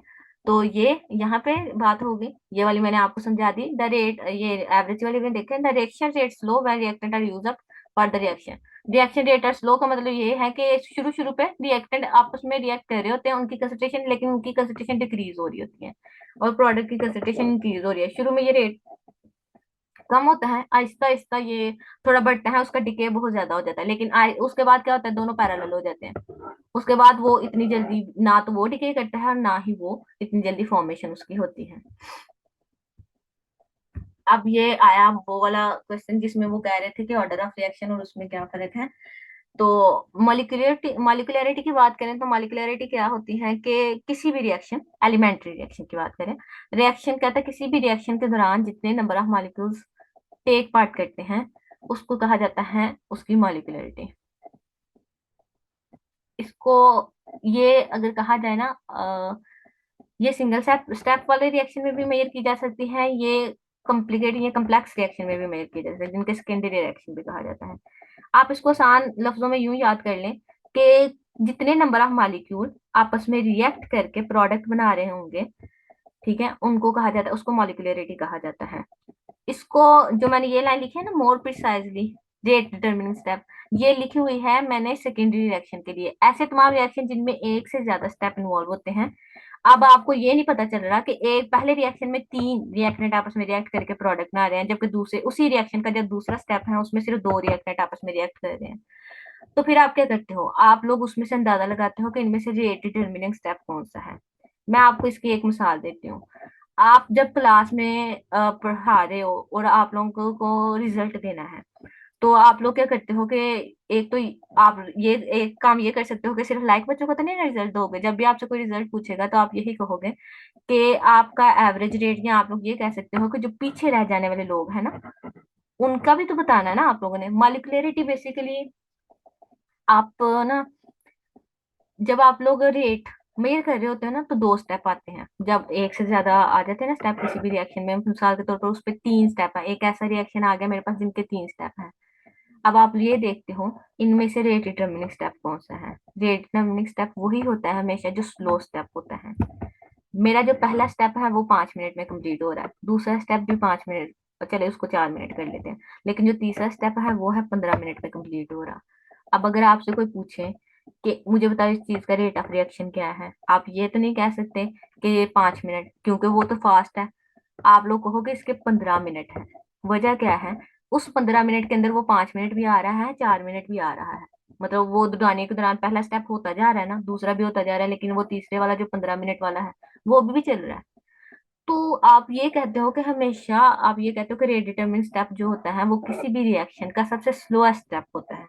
तो ये यहाँ पे बात होगी, ये वाली मैंने आपको समझा दी। द रेट, ये एवरेज वाली में देखें, the reaction rate slow when reactant are used up for the reaction. Reaction rate are slow का मतलब ये है कि शुरू शुरू पे रिएक्टेंट आपस में रिएक्ट कर रहे होते हैं उनकी कंसंट्रेशन, लेकिन उनकी कंसंट्रेशन डिक्रीज हो रही होती है और प्रोडक्ट की कंसंट्रेशन इंक्रीज हो रही है। शुरू में ये रेट कम होता है, आहिस्ता आहिस्ता ये थोड़ा बढ़ता है, उसका डिके बहुत ज्यादा हो जाता है, लेकिन उसके बाद क्या होता है, दोनों पैरेलल हो जाते हैं। उसके बाद वो इतनी जल्दी ना तो वो डिके करता है और ना ही वो इतनी जल्दी फॉर्मेशन उसकी होती है। अब ये आया वो वाला क्वेश्चन जिसमें वो कह रहे थे कि ऑर्डर ऑफ रिएक्शन और उसमें क्या फर्क है। तो मॉलिक्यूलरिटी की बात करें तो मॉलिक्यूलरिटी क्या होती है कि किसी भी रिएक्शन, एलिमेंट्री रिएक्शन की बात करें, रिएक्शन कहता है किसी भी रिएक्शन के दौरान जितने number of molecules take part करते हैं उसको कहा जाता है उसकी मॉलिक्यूलरिटी। इसको ये अगर कहा जाए ना, ये सिंगल स्टेप स्टेप वाले रिएक्शन में भी मेजर की जा सकती है, ये कॉम्प्लिकेटेड या कम्प्लेक्स रिएक्शन में भी मेजर की जा सकती है, जिनके सेकेंडरी रिएक्शन भी कहा जाता है। आप इसको आसान लफ्जों में यूं याद कर लें कि जितने नंबर ऑफ मॉलिक्यूल आपस में रिएक्ट करके प्रोडक्ट बना रहे होंगे, ठीक है, उनको कहा जाता है, उसको मॉलिक्यूलरिटी कहा जाता है। इसको जो मैंने ये लाइन लिखी है ना, more precisely rate determining step, ये लिखी हुई है मैंने सेकेंडरी रिएक्शन के लिए। ऐसे तमाम रिएक्शन जिनमें एक से ज्यादा स्टेप इन्वॉल्व होते हैं। अब आपको ये नहीं पता चल रहा कि एक पहले रिएक्शन में तीन रिएक्टेंट आपस में रिएक्ट करके प्रोडक्ट बना रहे हैं, जबकि दूसरे उसी रिएक्शन का जब दूसरा स्टेप है उसमें सिर्फ दो रिएक्टेंट आपस में रिएक्ट कर रहे हैं। तो फिर आप क्या करते हो, आप लोग उसमें से अंदाजा लगाते हो कि इनमें से रेट डिटरमिनिंग स्टेप कौन सा है। मैं आपको इसकी एक मिसाल देती हूँ। आप जब क्लास में पढ़ा रहे हो और आप लोगों को रिजल्ट देना है, तो आप लोग क्या करते हो कि एक तो आप ये एक काम ये कर सकते हो कि सिर्फ लाइक बच्चों को तो नहीं रिजल्ट दोगे, जब भी आपसे कोई रिजल्ट पूछेगा तो आप यही कहोगे कि आपका एवरेज रेट, या आप लोग ये कह सकते हो कि जो पीछे रह जाने वाले लोग हैं ना उनका भी तो बताना है ना आप लोगों ने। मॉलिक्यूलरिटी बेसिकली आप ना, जब आप लोग रेट मेजर कर रहे होते हैं ना तो दो स्टेप आते हैं, जब एक से ज्यादा आ जाते हैं ना स्टेप किसी भी रिएक्शन में, मिसाल के तौर पर उस पर तीन स्टेप है, एक ऐसा रिएक्शन आ गया मेरे पास जिनके तीन स्टेप हैं। अब आप ये देखते हो इनमें से रेट डिटरमिनिंग स्टेप कौन सा है। रेट डिटरमिनिंग स्टेप वही होता है हमेशा जो स्लो स्टेप होता है। मेरा जो पहला स्टेप है वो 5 मिनट में कंप्लीट हो रहा है, दूसरा स्टेप भी 5 मिनट और चले उसको 4 मिनट कर लेते हैं। लेकिन जो तीसरा स्टेप है वो है 15 मिनट में कंप्लीट हो रहा। अब अगर आपसे कोई पूछे कि मुझे बताओ इस चीज का रेट ऑफ रिएक्शन क्या है, आप ये तो नहीं कह सकते कि ये 5 मिनट, क्योंकि वो तो फास्ट है। आप लोग कहोगे इसके 15 मिनट है। वजह क्या है? उस 15 मिनट के अंदर वो 5 मिनट भी आ रहा है, 4 मिनट भी आ रहा है। मतलब वो दुकानी के दौरान पहला स्टेप होता जा रहा है ना, दूसरा भी होता जा रहा है, लेकिन वो तीसरे वाला जो 15 मिनट वाला है वो भी चल रहा है। तो आप ये कहते हो कि हमेशा आप ये कहते हो कि रेट डिटरमिन स्टेप जो होता है वो किसी भी रिएक्शन का सबसे स्लोएस्ट स्टेप होता है।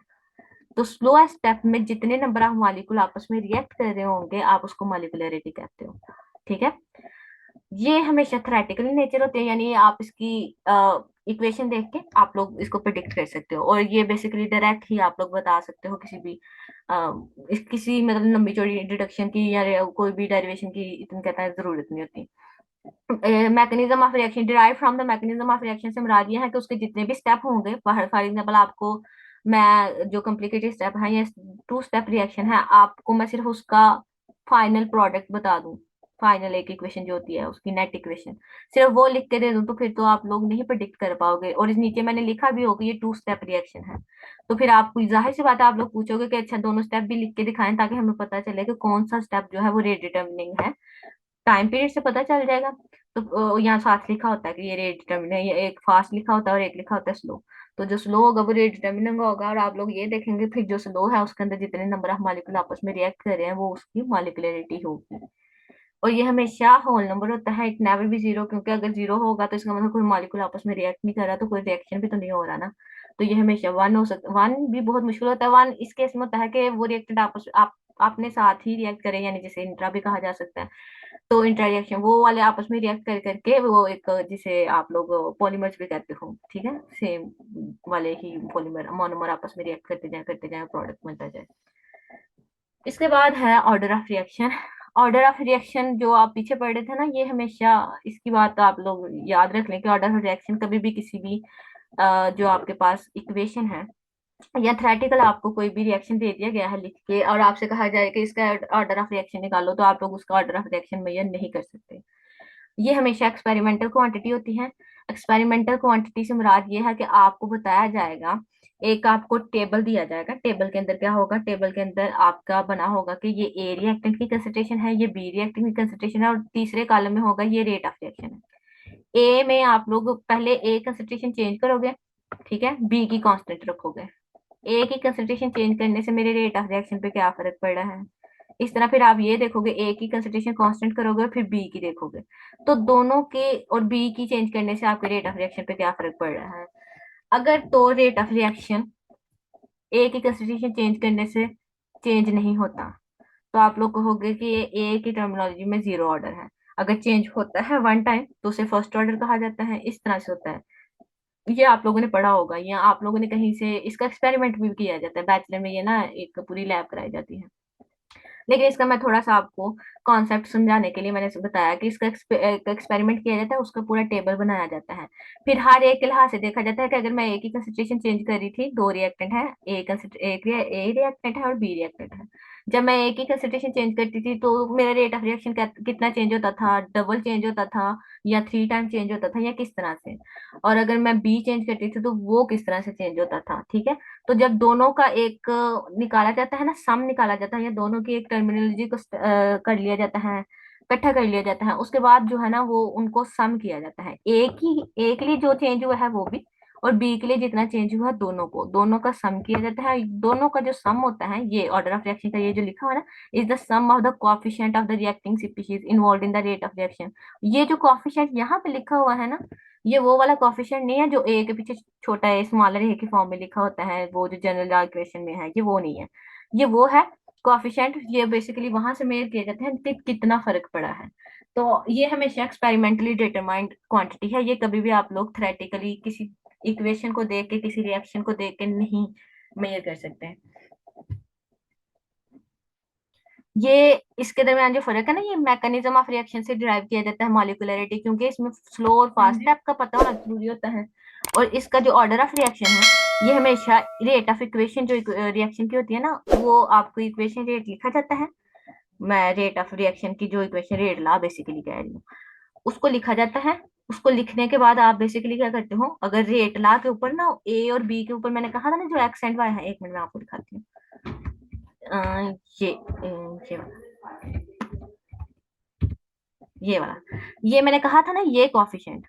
तो स्लोएस्ट स्टेप में जितने नंबर ऑफ मॉलिक्यूल आपस में रिएक्ट कर रहे होंगे आप उसको मॉलिक्यूलरिटी कहते हो। ठीक है। ये हमेशा थ्योरेटिकल नेचर होते हैं, यानी आप इसकी इक्वेशन देख के आप लोग इसको प्रिडिक्ट कर सकते हो, और ये बेसिकली डायरेक्ट ही आप लोग बता सकते हो किसी भी किसी मतलब लंबी चौड़ी डिडक्शन की या कोई भी डेरिवेशन की इतनी कहता है जरूरत नहीं होती। Mechanism of reaction derive from the mechanism of reaction से मुराद ये है कि उसके जितने भी स्टेप होंगे, फॉर एग्जांपल आपको मैं जो कॉम्प्लिकेटेड स्टेप है या 2 स्टेप रिएक्शन है, आपको मैं सिर्फ उसका फाइनल प्रोडक्ट बता दूं, फाइनल एक इक्वेशन जो होती है उसकी नेट इक्वेशन सिर्फ वो लिख के दे दूं, तो फिर तो आप लोग नहीं प्रिडिक्ट कर पाओगे। और इस नीचे मैंने लिखा भी होगा ये 2 स्टेप रिएक्शन है, तो फिर आपको जाहिर सी बात है आप लोग पूछोगे कि अच्छा दोनों स्टेप भी लिख के दिखाएं ताकि हमें पता चले कि कौन सा स्टेप जो है वो रेट डिटर्मिनिंग है। टाइम पीरियड से पता चल जाएगा। तो यहाँ साथ लिखा होता है कि ये रेट डिटर्मिन है, ये एक फास्ट लिखा होता है और एक लिखा होता है स्लो। तो जो स्लो होगा वो रेट डिटर्मिनिंग होगा, और आप लोग ये देखेंगे फिर जो स्लो है उसके अंदर जितने नंबर ऑफ मॉलिक्यूल आपस में रिएक्ट कर रहे हैं वो उसकी मॉलिक्यूलरिटी होगी। और ये हमेशा होल नंबर होता है, इट नेवर बी जीरो, क्योंकि अगर जीरो होगा तो इसका मतलब कोई मॉलिक्यूल आपस में रिएक्ट नहीं कर रहा, तो कोई रिएक्शन भी तो नहीं हो रहा ना। तो ये हमेशा वन हो सकता, वन भी बहुत मुश्किल होता है। वन इस केस में होता है कि वो रिएक्टेंट आपस आप अपने साथ ही रिएक्ट करें, यानी जैसे इंट्रा भी कहा जा सकता है। तो इंटरेक्शन वो वाले आपस में रिएक्ट कर करके वो एक जिसे आप लोग पॉलीमर्स भी कहते हो, ठीक है, सेम वाले ही पॉलीमर मोनोमर आपस में रिएक्ट करते जाए प्रोडक्ट बनता जाए। इसके बाद है order of reaction. Order of reaction जो आप पीछे पढ़ रहे थे ना, ये हमेशा इसकी बात आप लोग याद रख लें कि ऑर्डर ऑफ रिएक्शन कभी भी किसी भी जो आपके पास इक्वेशन है या थ्योरेटिकल आपको कोई भी रिएक्शन दे दिया गया है लिख के और आपसे कहा जाए कि इसका ऑर्डर ऑफ रिएक्शन निकालो, तो आप लोग उसका ऑर्डर ऑफ रिएक्शन मेजर नहीं कर सकते। ये हमेशा एक्सपेरिमेंटल क्वांटिटी होती है। एक्सपेरिमेंटल क्वांटिटी से मुराद ये है कि आपको बताया जाएगा, एक आपको टेबल दिया जाएगा, टेबल के अंदर क्या होगा, टेबल के अंदर आपका बना होगा कि ये ए रिएक्टेंट की कंसंट्रेशन है, ये बी रिएक्टेंट की कंसंट्रेशन है, और तीसरे कॉलम में होगा ये रेट ऑफ रिएक्शन है। ए में आप लोग पहले ए कंसंट्रेशन चेंज करोगे, ठीक है, बी की कांस्टेंट रखोगे। ए की कंसंट्रेशन चेंज करने से मेरे रेट ऑफ रिएक्शन पे क्या फर्क पड़ रहा है। इस तरह फिर आप ये देखोगे ए की कंसंट्रेशन कांस्टेंट करोगे और फिर बी की देखोगे, तो दोनों के और बी की चेंज करने से आपके रेट ऑफ रिएक्शन पे क्या फर्क पड़ रहा है। अगर तो रेट ऑफ रिएक्शन ए की कंसंट्रेशन चेंज करने से चेंज नहीं होता, तो आप लोग कहोगे कि ये ए की टर्मिनोलॉजी में जीरो ऑर्डर है। अगर चेंज होता है वन टाइम तो उसे फर्स्ट ऑर्डर कहा जाता है। इस तरह से होता है। ये आप लोगों ने पढ़ा होगा या आप लोगों ने कहीं से इसका एक्सपेरिमेंट भी किया जाता है बैचलर में, ये ना एक पूरी लैब कराई जाती है। लेकिन इसका मैं थोड़ा सा आपको कॉन्सेप्ट समझाने के लिए मैंने बताया कि इसका एक्सपेरिमेंट किया जाता है, उसका पूरा टेबल बनाया जाता है। फिर हर एक के लिहाज से देखा जाता है कि अगर मैं ए की कंसंट्रेशन चेंज कर रही थी, दो रिएक्टेंट है, ए रिएक्टेंट है और बी रिएक्टेंट है। जब मैं ए की कंसंट्रेशन चेंज करती थी तो मेरा रेट ऑफ रिएक्शन कितना चेंज होता था, डबल चेंज होता था या 3 टाइम चेंज होता था या किस तरह से। और अगर मैं बी चेंज करती थी तो वो किस तरह से चेंज होता था, ठीक है। तो जब दोनों का एक निकाला जाता है ना, सम निकाला जाता है या दोनों की एक टर्मिनोलॉजी को कर लिया जाता है, इकट्ठा कर लिया जाता है, उसके बाद जो है ना वो उनको सम किया जाता है। ए के लिए जो चेंज हुआ है वो भी, और बी के लिए जितना चेंज हुआ है दोनों को, दोनों का सम किया जाता है। दोनों का जो सम होता है, ये ऑर्डर ऑफ रिएक्शन का ये जो लिखा हुआ है ना, is the sum of the coefficient of the reacting species involved in the rate of reaction. ये जो कोएफिशिएंट यहाँ पे लिखा हुआ है ना, ये वो वाला कोएफिशिएंट नहीं है जो ए के पीछे छोटा ए स्मॉलर ए के फॉर्म में लिखा होता है, वो जो जनरल इक्वेशन में है, ये वो नहीं है। ये वो है कोएफिशिएंट, ये बेसिकली वहां से मेजर किए जाते हैं कि कितना फर्क पड़ा है। तो ये हमेशा एक्सपेरिमेंटली डिटरमाइंड क्वांटिटी है, ये कभी भी आप लोग थ्योरेटिकली किसी इक्वेशन को देख के किसी रिएक्शन को देख के नहीं मेजर कर सकते हैं। ये इसके दरमियान जो फर्क है ना, ये मैकेनिज्म ऑफ रिएक्शन से डिराइव किया जाता है मॉलिक्यूलरिटी, क्योंकि इसमें स्लो और फास्ट स्टेप का पता होना जरूरी होता है। और इसका जो ऑर्डर ऑफ रिएक्शन है, ये हमेशा रेट ऑफ इक्वेशन जो रिएक्शन की होती है ना, वो आपको इक्वेशन रेट लिखा जाता है। मैं रेट ऑफ रिएक्शन की जो इक्वेशन रेट ला बेसिकली कह रही हूँ, उसको लिखा जाता है। उसको लिखने के बाद आप बेसिकली क्या करते हो, अगर रेट ला के ऊपर ना ए और बी के ऊपर मैंने कहा था ना जो एक्सेंट वाला है, एक मिनट में आपको दिखाती हूँ। ये वाला, ये वाला, ये मैंने कहा था ना, ये कॉफिशिएंट,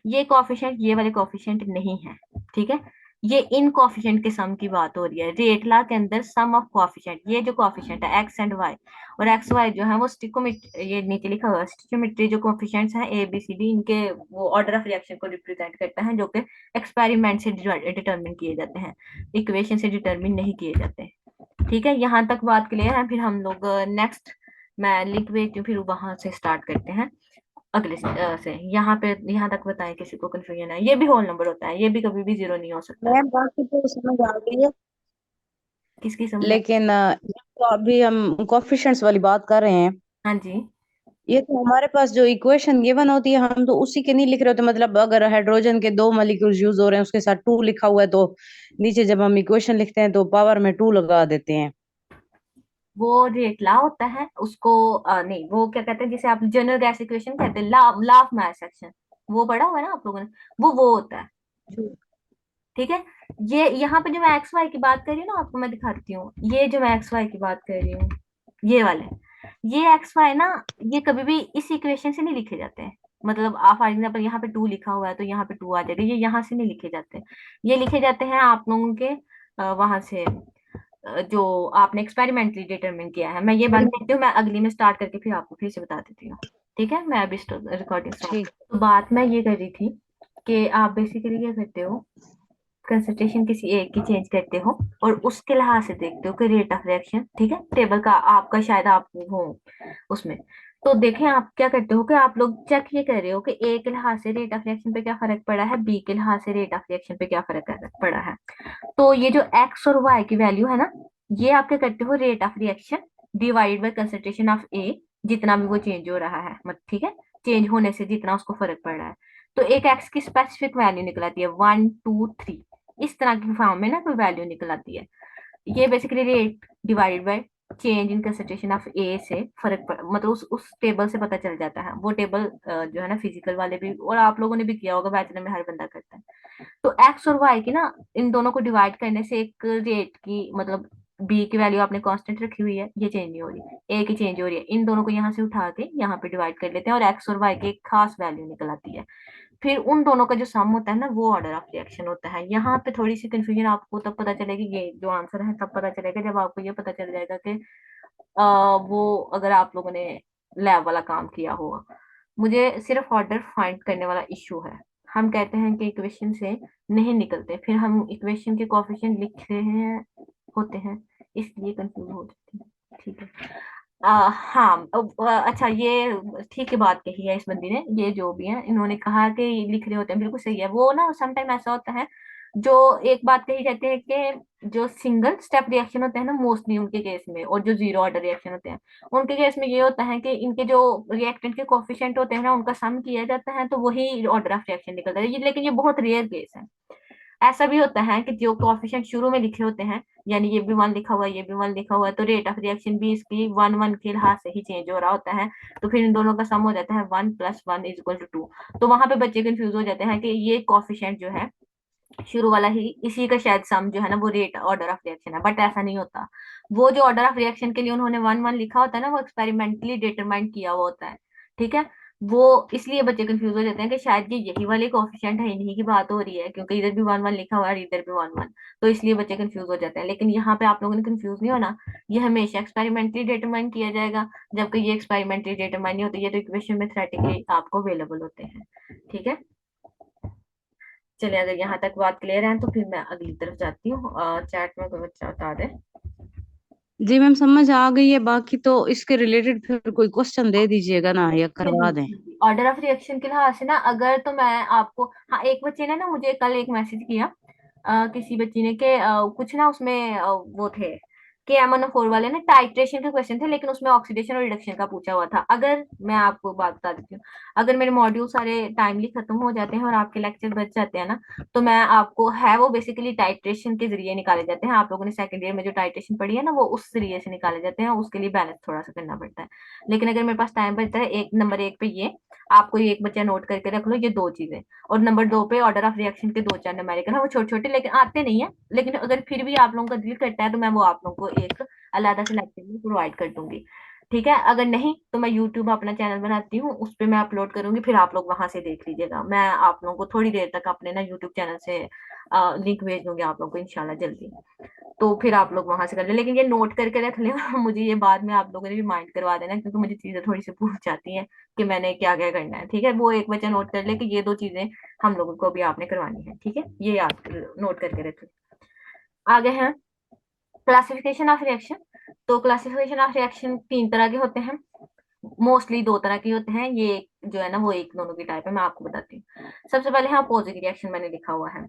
ये कॉफिशिएंट ये वाले कॉफिशिएंट नहीं है। ठीक है, ये इन कॉफिशिएंट के सम की बात हो रही है। रेट ला के अंदर सम ऑफ कॉफिशिएंट, ये जो कॉफिशिएंट है एक्स एंड वाई, और एक्स वाई जो है वो स्टिकोमेट्री, ये नीचे लिखा हुआ है स्टिकोमेट्री जो कॉफिशिएंट्स हैं ए बी सी डी, इनके वो ऑर्डर ऑफ रिएक्शन को रिप्रेजेंट करता है, जो कि एक्सपेरिमेंट से डिटरमिन किए जाते हैं, इक्वेशन से डिटरमिन नहीं किए जाते। ठीक है, यहाँ तक बात क्लियर है। फिर हम लोग नेक्स्ट, मैं लिंक भेजती हूँ, फिर वहां से स्टार्ट करते हैं अगले से। यहाँ पे यहाँ तक बताएं, किसी को कंफ्यूजन है? ये भी होल नंबर होता है, ये भी कभी भी जीरो नहीं हो सकता। मैम बाकी तो समझ आ गई है। किसकी समझ? लेकिन ये तो अभी हम कोफिशिएंट्स वाली बात कर रहे हैं। हाँ जी। ये तो हमारे पास जो इक्वेशन गिवन होती है हम तो उसी के नहीं लिख रहे होते। मतलब अगर हाइड्रोजन के दो मॉलिक्यूल्स यूज हो रहे हैं उसके साथ टू लिखा हुआ है तो नीचे जब हम इक्वेशन लिखते हैं तो पावर में टू लगा देते हैं। वो रेटला होता है उसको, नहीं वो क्या कहते हैं, जिसे आप जनरल गैस इक्वेशन कहते हैं, ला ला ऑफ मास एक्शन, वो पढ़ा हुआ है ना आप लोगों ने, वो होता है। जी। ठीक है, ये यहाँ पे जो मैं एक्स वाई की बात कर रही हूँ ना, आपको मैं दिखाती हूँ, ये जो मैं एक्स वाई की बात कर रही हूँ, ये वाले, ये एक्स वाई ना, ये कभी भी इस इक्वेशन से नहीं लिखे जाते हैं। मतलब आप फॉर एग्जाम्पल यहाँ पे टू लिखा हुआ है तो यहाँ पे टू आ जाएगा, ये यहाँ से नहीं लिखे जाते। ये लिखे जाते हैं आप लोगों के वहां से, जो आपने एक्सपेरिमेंटली डिटरमिन किया है। मैं ये बंद करती हूँ, मैं अगली में स्टार्ट करके फिर आपको फिर से बता देती हूँ। ठीक है, मैं अभी रिकॉर्डिंग स्टॉप। ठीक। तो बात मैं ये कर रही थी कि आप बेसिकली क्या करते हो, कंसंट्रेशन किसी एक की चेंज करते हो और उसके लिहाज से देखते हो कि रेट ऑफ रिएक्शन, ठीक है, टेबल का आपका शायद आप हो उसमें। तो देखें आप क्या करते हो कि आप लोग चेक ये कर रहे हो कि ए के लिहाज से रेट ऑफ रिएक्शन पे क्या फर्क पड़ा है, बी के लिहाज से रेट ऑफ रिएक्शन पे क्या फर्क पड़ा है। तो ये जो एक्स और वाई की वैल्यू है ना, ये आप क्या करते हो, rate of reaction divide by concentration of A, जितना भी वो चेंज हो रहा है, मतलब ठीक है, चेंज होने से जितना उसको फर्क पड़ रहा है। तो एक एक्स की स्पेसिफिक वैल्यू निकल आती है 1 2 3, इस तरह की फॉर्म में ना कोई वैल्यू निकल आती है। ये basically rate divide by change in concentration of A से मतलब उस टेबल से पता चल जाता है। वो टेबल जो है ना, फिजिकल वाले भी और आप लोगों ने भी किया होगा, बैचलर में हर बंदा करता है। तो एक्स और वाई की ना, इन दोनों को डिवाइड करने से एक रेट की, मतलब बी की वैल्यू आपने कांस्टेंट रखी हुई है, ये चेंज नहीं हो रही, ए की चेंज हो रही है, इन दोनों को यहाँ से उठा के यहाँ पे डिवाइड कर लेते हैं और एक्स और वाई की एक खास वैल्यू निकल आती है। फिर उन दोनों का जो सम होता है ना, वो ऑर्डर ऑफ रिएक्शन होता है। यहाँ पे थोड़ी सी कंफ्यूजन आपको तब पता चलेगी, ये जो आंसर है तब पता चलेगा जब आपको ये पता चल जाएगा कि वो अगर आप लोगों ने लैब वाला काम किया होगा। मुझे सिर्फ ऑर्डर फाइंड करने वाला इश्यू है। हम कहते हैं कि इक्वेशन से नहीं निकलते, फिर हम इक्वेशन के कोफिशिएंट लिख रहे हैं होते हैं, इसलिए कंफ्यूज हो जाती है। ठीक है, हाँ अच्छा, ये ठीक है बात कही है इस बंदी ने, ये जो भी है इन्होंने कहा कि ये लिख रहे होते हैं, बिल्कुल सही है। वो ना समटाइम ऐसा होता है, जो एक बात कही जाती है कि जो सिंगल स्टेप रिएक्शन होते हैं ना मोस्टली उनके केस में, और जो जीरो ऑर्डर रिएक्शन होते हैं उनके केस में, ये होता है कि इनके जो रिएक्टेंट के कोफिशिएंट होते हैं ना, उनका सम किया जाता है तो वही ऑर्डर ऑफ रिएक्शन निकलता है। लेकिन ये बहुत रेयर केस है। ऐसा भी होता है कि जो कोफिशिएंट शुरू में लिखे होते हैं, यानी ये भी वन लिखा हुआ है, ये भी वन लिखा हुआ है, तो रेट ऑफ रिएक्शन भी इसकी वन वन के लिहाज से ही चेंज हो रहा होता है। तो फिर इन दोनों का सम हो जाता है 1 + 1 = 2। तो वहां पे बच्चे कंफ्यूज हो जाते हैं कि ये कोफिशिएंट जो है शुरू वाला ही, इसी का शायद सम जो है ना वो रेट ऑर्डर ऑफ रिएक्शन है, बट ऐसा नहीं होता। वो जो ऑर्डर ऑफ रिएक्शन के लिए उन्होंने वन वन लिखा होता है ना, वो एक्सपेरिमेंटली डिटरमाइन किया हुआ होता है। ठीक है, वो इसलिए बच्चे कंफ्यूज हो जाते हैं कि शायद ये यही वाले कोफिशिएंट है, इन्हीं की बात हो रही है, क्योंकि इधर भी वन वन लिखा हुआ है और इधर भी वन वन। तो इसलिए बच्चे कंफ्यूज हो जाते हैं, लेकिन यहाँ पे आप लोगों ने कंफ्यूज नहीं होना। ये हमेशा एक्सपेरिमेंटली डिटरमाइन किया जाएगा, जबकि ये एक्सपेरिमेंटली डिटरमाइन नहीं होते, ये तो इक्वेशन मैथमेटिकली आपको अवेलेबल होते हैं। ठीक है, चलिए अगर यहाँ तक बात क्लियर है तो फिर मैं अगली तरफ जाती हूँ। चैट में कोई बच्चा बता दे। जी मैम समझ आ गई है। बाकी तो इसके रिलेटेड फिर कोई क्वेश्चन दे दीजिएगा ना या करवा दें। ऑर्डर ऑफ रिएक्शन के लिहाज से ना, अगर तो मैं आपको, हाँ एक बच्चे ने ना मुझे कल एक मैसेज किया, किसी बच्ची ने, कि कुछ ना उसमें वो थे, कि MnO4 वाले ना टाइट्रेशन के क्वेश्चन थे, लेकिन उसमें ऑक्सीडेशन और रिडक्शन का पूछा हुआ था। अगर मैं आपको बात बता देती हूँ, अगर मेरे मॉड्यूल सारे टाइमली खत्म हो जाते हैं और आपके लेक्चर बच जाते हैं ना, तो मैं आपको है वो बेसिकली टाइट्रेशन के जरिए निकाले जाते हैं। आप लोगों ने सेकंड ईयर में जो टाइट्रेशन पढ़ी है ना, वो उस जरिए से निकाले जाते हैं, उसके लिए बैलेंस थोड़ा सा करना पड़ता है। लेकिन अगर मेरे पास टाइम बचता है, एक नंबर एक पे ये आपको ये एक बच्चा नोट करके रख लो, ये दो चीजें। और नंबर दो पे ऑर्डर ऑफ रिएक्शन के दो चार न्यूमेरिकल है, वो छोटे छोटे लेकिन आते नहीं है, लेकिन अगर फिर भी आप लोगों का दिल करता है तो मैं वो आप लोगों को एक अलग से लेक्चर में प्रोवाइड कर दूंगी। ठीक है, अगर नहीं तो मैं यूट्यूब अपना चैनल बनाती हूँ, उस पर मैं अपलोड करूंगी, फिर आप लोग वहां से देख लीजिएगा। मैं आप लोगों को थोड़ी देर तक अपने ना यूट्यूब चैनल से लिंक भेज दूंगी आप लोगों को इंशाल्लाह जल्दी। तो फिर आप लोग वहां से कर ले, लेकिन ये नोट करके रख ले मुझे ये बाद में आप लोगों ने रिमाइंड करवा देना, क्योंकि मुझे चीजें थोड़ी सी भूल जाती हैं कि मैंने क्या क्या करना है। ठीक है, वो एक बच्चा नोट कर ले कि ये दो चीजें हम लोगों को भी आपने करवानी है। ठीक है, ये याद नोट करके रख ले। आगे है क्लासिफिकेशन ऑफ रिएक्शन। तो क्लासिफिकेशन ऑफ रिएक्शन तीन तरह के होते हैं, मोस्टली दो तरह के होते हैं। ये जो है ना वो एक दोनों की टाइप है, मैं आपको बताती हूँ। सबसे पहले है अपोजिंग रिएक्शन, मैंने लिखा हुआ है।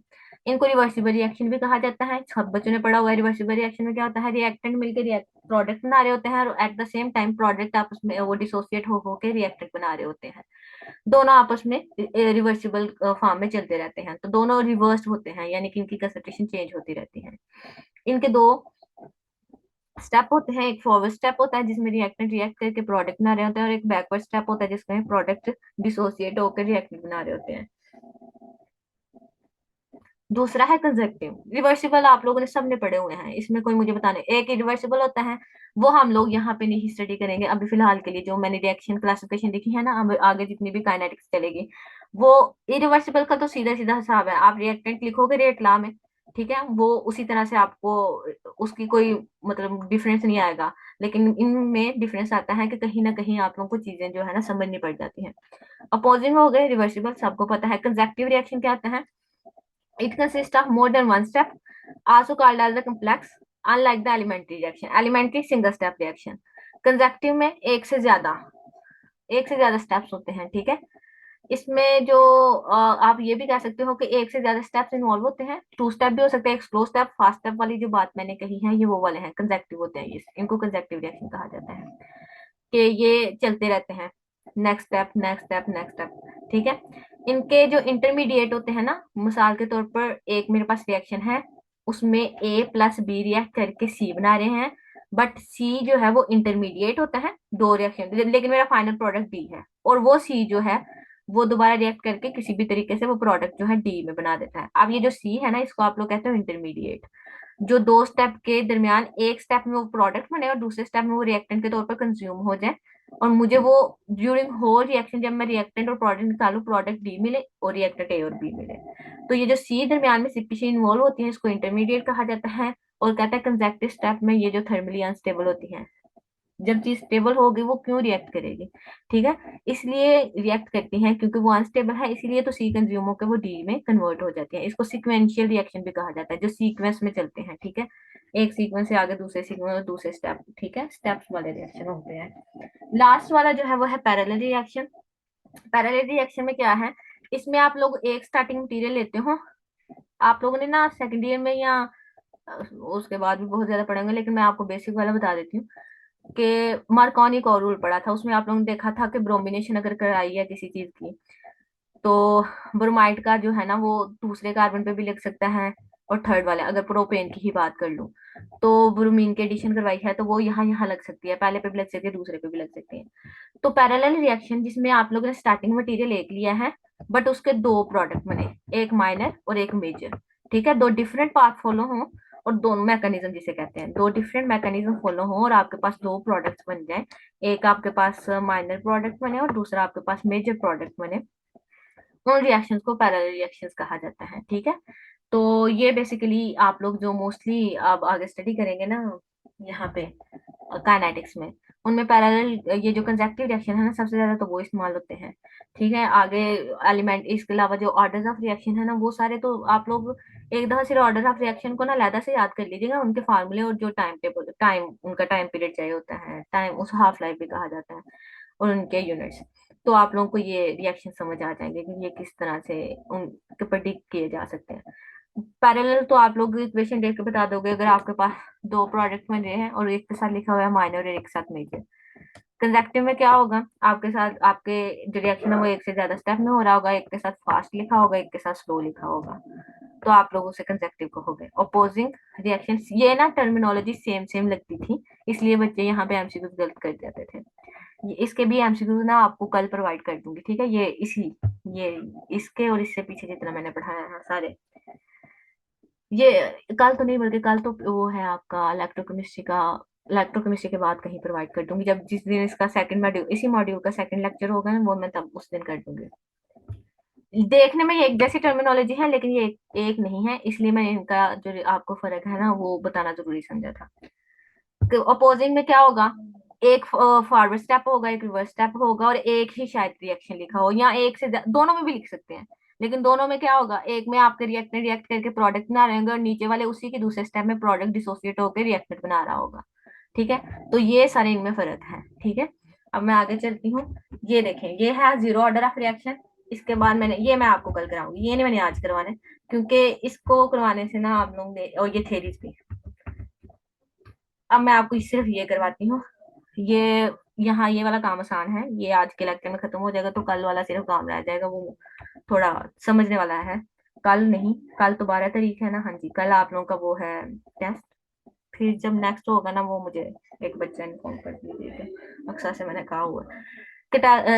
इनको रिवर्सिबल रिएक्शन भी कहा जाता है। सब बच्चों ने पढ़ा हुआ है। रिवर्सिबल रिएक्शन में क्या होता है, रिएक्टेंट मिलकर प्रोडक्ट बना रहे होते हैं, और at the same time product आपस में वो डिसोसिएट हो के रिएक्टेंट बना रहे होते हैं। दोनों आपस में रिवर्सिबल फॉर्म में चलते रहते हैं, तो दोनों रिवर्स होते हैं, यानी कि इनकी कंसंट्रेशन चेंज होती रहती है। इनके दो स्टेप होते हैं। एक फॉरवर्ड स्टेप होता है जिसमें रिएक्टेंट रिएक्ट करके प्रोडक्ट बना रहे होते हैं, और एक बैकवर्ड स्टेप होता है जिसमें प्रोडक्ट डिसोसिएट होकर रिएक्टेंट बना रहे होते हैं। दूसरा है कंजक्टिव रिवर्सिबल, आप लोगों ने सबने पढ़े हुए हैं, इसमें कोई मुझे बताने। एक इरिवर्सिबल होता है, वो हम लोग यहाँ पे नहीं स्टडी करेंगे अभी फिलहाल के लिए। जो मैंने रिएक्शन क्लासिफिकेशन लिखी है ना, अब आगे जितनी भी काइनेटिक्स चलेगी, वो इरिवर्सिबल का तो सीधा सीधा हिसाब है। आप रिएक्टेंट लिखोगे रेट ला में, ठीक है, वो उसी तरह से आपको उसकी कोई मतलब डिफरेंस नहीं आएगा। लेकिन इनमें डिफरेंस आता है कि कहीं ना कहीं आप लोगों को चीजें जो है ना समझनी पड़ जाती हैं। अपोजिंग हो गए रिवर्सिबल, सबको पता है। कंजक्टिव रिएक्शन क्या होता है, it consists of more than one step, also called as the complex, unlike the elementary reaction. Elementary single step reaction. Conjunctive में एक से ज्यादा स्टेप्स होते हैं। ठीक है, इसमें जो आप ये भी कह सकते हो कि एक से ज्यादा स्टेप्स इन्वॉल्व होते हैं। टू स्टेप भी हो सकता है, एक स्लो स्टेप, फास्ट स्टेप वाली जो बात मैंने कही है ये वो वाले हैं, कंजक्टिव होते हैं ये, इनको कंजक्टिव रिएक्शन कहा जाता है। कि ये चलते रहते हैं, next step next step next step. ठीक है, इनके जो इंटरमीडिएट होते हैं ना, मिसाल के तौर पर एक मेरे पास रिएक्शन है, उसमें ए प्लस बी रिएक्ट करके सी बना रहे हैं, बट सी जो है वो इंटरमीडिएट होता है दो रिएक्शन, लेकिन मेरा फाइनल प्रोडक्ट डी है, और वो सी जो है वो दोबारा रिएक्ट करके किसी भी तरीके से वो प्रोडक्ट जो है डी में बना देता है। अब ये जो सी है ना, इसको आप लोग कहते हो इंटरमीडिएट। जो दो स्टेप के दरमियान एक स्टेप में वो प्रोडक्ट बने और दूसरे स्टेप में वो रिएक्टेंट के तौर पर कंज्यूम हो जाए, और मुझे वो ड्यूरिंग होल रिएक्शन जब मैं रिएक्टेंट और प्रोडक्ट निकालू, प्रोडक्ट डी मिले और रिएक्टेंट ए और बी मिले, तो ये जो सी दरमियान में सीपीसी इन्वॉल्व होती है, इसको इंटरमीडिएट कहा जाता है। और कहता है कंजक्टिव स्टेप में ये जो थर्मली अनस्टेबल होती है, जब चीज स्टेबल होगी वो क्यों रिएक्ट करेगी, ठीक है, इसलिए रिएक्ट करती हैं क्योंकि वो अनस्टेबल है, इसलिए तो सी कंज्यूम होकर वो डी में कन्वर्ट हो जाती है। इसको सीक्वेंशियल रिएक्शन भी कहा जाता है, जो सीक्वेंस में चलते हैं। ठीक है, एक सीक्वेंस से आगे दूसरे सीक्वेंस और दूसरे स्टेप, ठीक है, स्टेप्स वाले रिएक्शन होते हैं। लास्ट वाला जो है वो है पैरेलल रिएक्शन। पैरेलल रिएक्शन में क्या है, इसमें आप लोग एक स्टार्टिंग मटेरियल लेते हो। आप लोगों ने ना सेकेंड ईयर में या उसके बाद भी बहुत ज्यादा पढ़ेंगे, लेकिन मैं आपको बेसिक वाला बता देती हूँ कि मार्कोनी का रूल पढ़ा था, उसमें आप लोगों ने देखा था कि ब्रोमिनेशन अगर कराई है किसी चीज की, तो ब्रोमाइड का जो है ना वो दूसरे कार्बन पे भी लग सकता है, और थर्ड वाले अगर प्रोपेन की ही बात कर लूं, तो ब्रोमीन की एडिशन करवाई है तो वो यहाँ यहाँ लग सकती है, पहले पे भी लग सकती है दूसरे पे भी लग सकती है। तो पैरेलल रिएक्शन जिसमें आप लोगों ने स्टार्टिंग मटेरियल एक लिया है, बट उसके दो प्रोडक्ट बने, एक माइनर और एक मेजर। ठीक है, दो डिफरेंट पाथ फॉलो हो, और दोनों मैकेनिज्म जिसे कहते हैं, दो डिफरेंट मैकेनिज्म फॉलो हो और आपके पास दो प्रोडक्ट्स बन जाए, एक आपके पास माइनर प्रोडक्ट बने और दूसरा आपके पास मेजर प्रोडक्ट बने, उन रिएक्शंस को पैरेलल रिएक्शंस कहा जाता है। ठीक है, तो ये बेसिकली आप लोग जो मोस्टली आप आगे स्टडी करेंगे ना यहाँ पे काइनेटिक्स में, उनमें पैरेलल ये जो कंजक्टिव रिएक्शन है ना सबसे ज्यादा तो वो इस्तेमाल होते हैं। ठीक है, आगे एलिमेंट इसके अलावा जो ऑर्डर्स ऑफ रिएक्शन है ना वो सारे तो आप लोग एक दफा सिर्फ ऑर्डर ऑफ रिएक्शन को ना लैदा से याद कर लीजिएगा, उनके फार्मूले और जो टाइम टेबल टाइम उनका टाइम पीरियड चाहिए होता है, टाइम उस हाफ लाइफ भी कहा जाता है, और उनके यूनिट्स, तो आप लोगों को ये रिएक्शन समझ आ जाएंगे कि ये किस तरह से उनके प्रेडिक्ट किए जा सकते हैं। पैरेलल तो आप लोग इक्वेशन देख के बता दोगे अगर आपके पास दो प्रोडक्ट में है और एक के साथ लिखा हुआ है माइनर और एक के साथ मेजर। कंजेक्टिव में क्या होगा, आपके साथ आपके जो रिएक्शन है वो एक से ज्यादा स्टेप में हो रहा होगा, एक के साथ फास्ट लिखा होगा, एक के साथ स्लो लिखा होगा, तो आप लोग उसे कंजेक्टिव कहोगे। अपोजिंग रिएक्शन, ये ना टर्मिनोलॉजी सेम सेम लगती थी, इसलिए बच्चे यहाँ पे एमसीक्यू गलत कर जाते थे। इसके भी एमसीक्यू ना आपको कल प्रोवाइड कर दूंगी, ठीक है, ये इसके और इससे पीछे जितना मैंने पढ़ाया है सारे, ये कल तो नहीं बल्कि कल तो वो है आपका इलेक्ट्रोकेमिस्ट्री का, इलेक्ट्रोकेमिस्ट्री के बाद कहीं प्रोवाइड कर दूंगी, जब जिस दिन इसका सेकंड मॉड्यूल, इसी मॉड्यूल का सेकंड लेक्चर होगा ना, वो मैं तब उस दिन कर दूंगी। देखने में ये एक जैसी टर्मिनोलॉजी है लेकिन ये एक नहीं है, इसलिए मैंने इनका जो आपको फर्क है ना वो बताना जरूरी समझा था। अपोजिंग में क्या होगा, एक फॉरवर्ड स्टेप होगा, एक रिवर्स स्टेप होगा और एक ही शायद रिएक्शन लिखा हो, या एक से दोनों में भी लिख सकते हैं, लेकिन दोनों में क्या होगा, एक में आपके रिएक्टेंट रिएक्ट करके प्रोडक्ट बना रहे होंगे और नीचे वाले उसी के दूसरे स्टेप में प्रोडक्ट डिसोसिएट होकर रिएक्टेंट बना रहा होगा। ठीक है, तो ये सारे इनमें फर्क है। ठीक है, अब मैं आगे चलती हूँ। ये देखें, ये है जीरो ऑर्डर ऑफ रिएक्शन। इसके बाद मैंने ये मैं आपको कल कराऊंगी, ये नहीं मैंने आज करवाने, क्योंकि इसको करवाने से ना आप लोग ने, और ये थेरीज भी, अब मैं आपको सिर्फ ये करवाती हूँ। ये यहाँ ये वाला काम आसान है, ये आज के लेक्चर में खत्म हो जाएगा, तो कल वाला सिर्फ काम रह जाएगा, वो थोड़ा समझने वाला है। कल नहीं, कल तो 12 तारीख है ना, हाँ जी, कल आप लोगों का वो है टेस्ट, फिर जब नेक्स्ट होगा ना वो मुझे एक बच्चा इन्फॉर्म कर दीजिएगा, अक्सर से मैंने कहा हुआ है।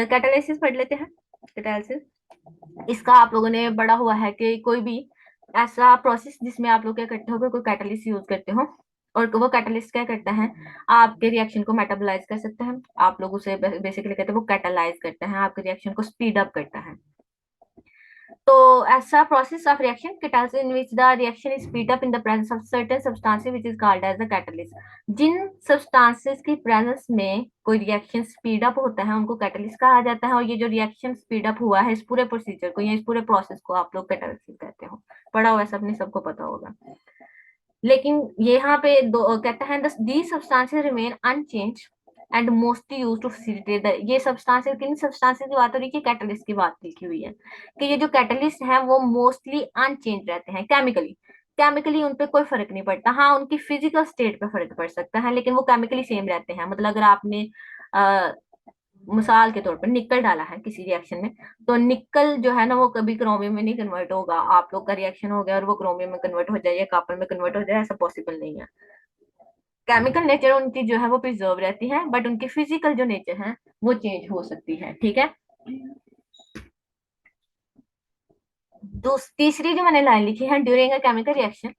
कैटालिसिस पढ़ लेते हैं। कैटालिसिस, इसका आप लोगों ने पढ़ा हुआ है कि कोई भी ऐसा प्रोसेस जिसमें आप लोग क्या करते हो, कोई कैटलिस्ट यूज करते हो, और वो कैटलिस्ट क्या करता है, आपके रिएक्शन को मेटाबोलाइज कर सकते हैं, आप लोग उसे बेसिकली कहते हैं वो कैटालाइज करता है, आपके रिएक्शन को स्पीड अप करता है। तो ऐसा process of reaction catalysis in which the reaction is speed up in the presence of certain substances which is called as the catalyst। जिन सब्सटेंसेस की प्रेजेंस में कोई रिएक्शन स्पीड अप होता है उनको कैटलिस्ट कहा जाता है, और ये जो रिएक्शन स्पीड अप हुआ है इस पूरे प्रोसीजर को या इस पूरे प्रोसेस को आप लोग कैटलिस्ट कहते हो। पढ़ा हुआ है सबने, सबको पता होगा। लेकिन ये यहाँ पे दो कहता है the substances remain unchanged and mostly used to facilitate the, ये सब्सटेंसेस, किन सब्सटेंसेस की बात हो रही है, कैटलिस्ट की बात लिखी हुई है कि ये जो कैटलिस्ट है वो मोस्टली अनचेंज रहते हैं केमिकली। केमिकली उन पे कोई फर्क नहीं पड़ता, हाँ उनकी फिजिकल स्टेट पे फर्क पड़ सकता है लेकिन वो केमिकली सेम रहते हैं। मतलब अगर आपने मिसाल के तौर पर निकल डाला है किसी रिएक्शन में, तो निकल जो है ना वो कभी क्रोमियम में नहीं कन्वर्ट होगा, आप लोग का रिएक्शन हो गया और वो क्रोमियम में कन्वर्ट हो जाए या कॉपर में कन्वर्ट हो जाए, ऐसा पॉसिबल नहीं है। केमिकल नेचर उनकी जो है वो प्रिजर्व रहती है, बट उनकी फिजिकल जो नेचर है वो चेंज हो सकती है। ठीक है, तीसरी जो मैंने लाइन लिखी है, during a chemical reaction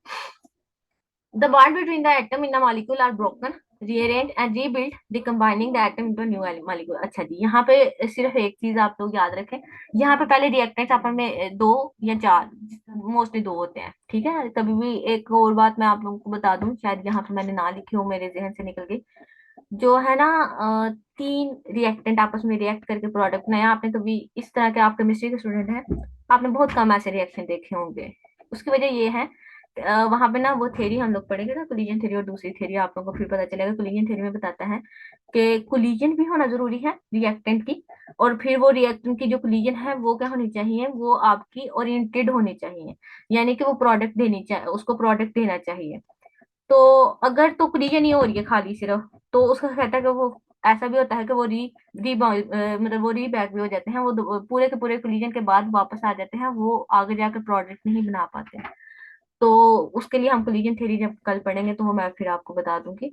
the bond between the atom in a molecule are broken, rearranged and rebuilt, decombining the atom into a new molecule। अच्छा जी, यहाँ पे सिर्फ एक चीज आप लोग याद रखें, यहाँ पे पहले रिएक्टेंट्स आपस में दो या चार, मोस्टली दो होते हैं। ठीक है, कभी भी एक और बात मैं आप लोगों को बता दूं, शायद यहाँ पे मैंने ना लिखी हो, मेरे जहन से निकल गई, जो है ना तीन रिएक्टेंट आपस में रिएक्ट करके प्रोडक्ट बनाया। आपने कभी इस तरह के, आप केमिस्ट्री के स्टूडेंट हैं, आपने बहुत कम ऐसे रिएक्शन देखे होंगे। उसकी वजह ये है, वहां पे ना वो थ्योरी हम लोग पढ़ेंगे ना, कोलिजन थ्योरी, और दूसरी थ्योरी आप लोगों को फिर पता चलेगा। कोलिजन थ्योरी में बताता है कि कोलिजन भी होना जरूरी है रिएक्टेंट की, और फिर वो रिएक्टेंट की जो कोलिजन है वो क्या होनी चाहिए, वो आपकी ओरिएंटेड होनी चाहिए, यानी कि वो प्रोडक्ट देनी चाहिए, उसको प्रोडक्ट देना चाहिए। तो अगर तो कोलिजन ही हो रही है खाली सिर्फ, तो उसका कहता है कि वो ऐसा भी होता है कि वो मतलब वो रीबैक भी हो जाते हैं, वो पूरे के पूरे कोलिजन के बाद वापस आ जाते हैं, वो आगे जाकर प्रोडक्ट नहीं बना पाते। तो उसके लिए हम कोलिजन थ्योरी जब कल पढ़ेंगे तो वो मैं फिर आपको बता दूंगी।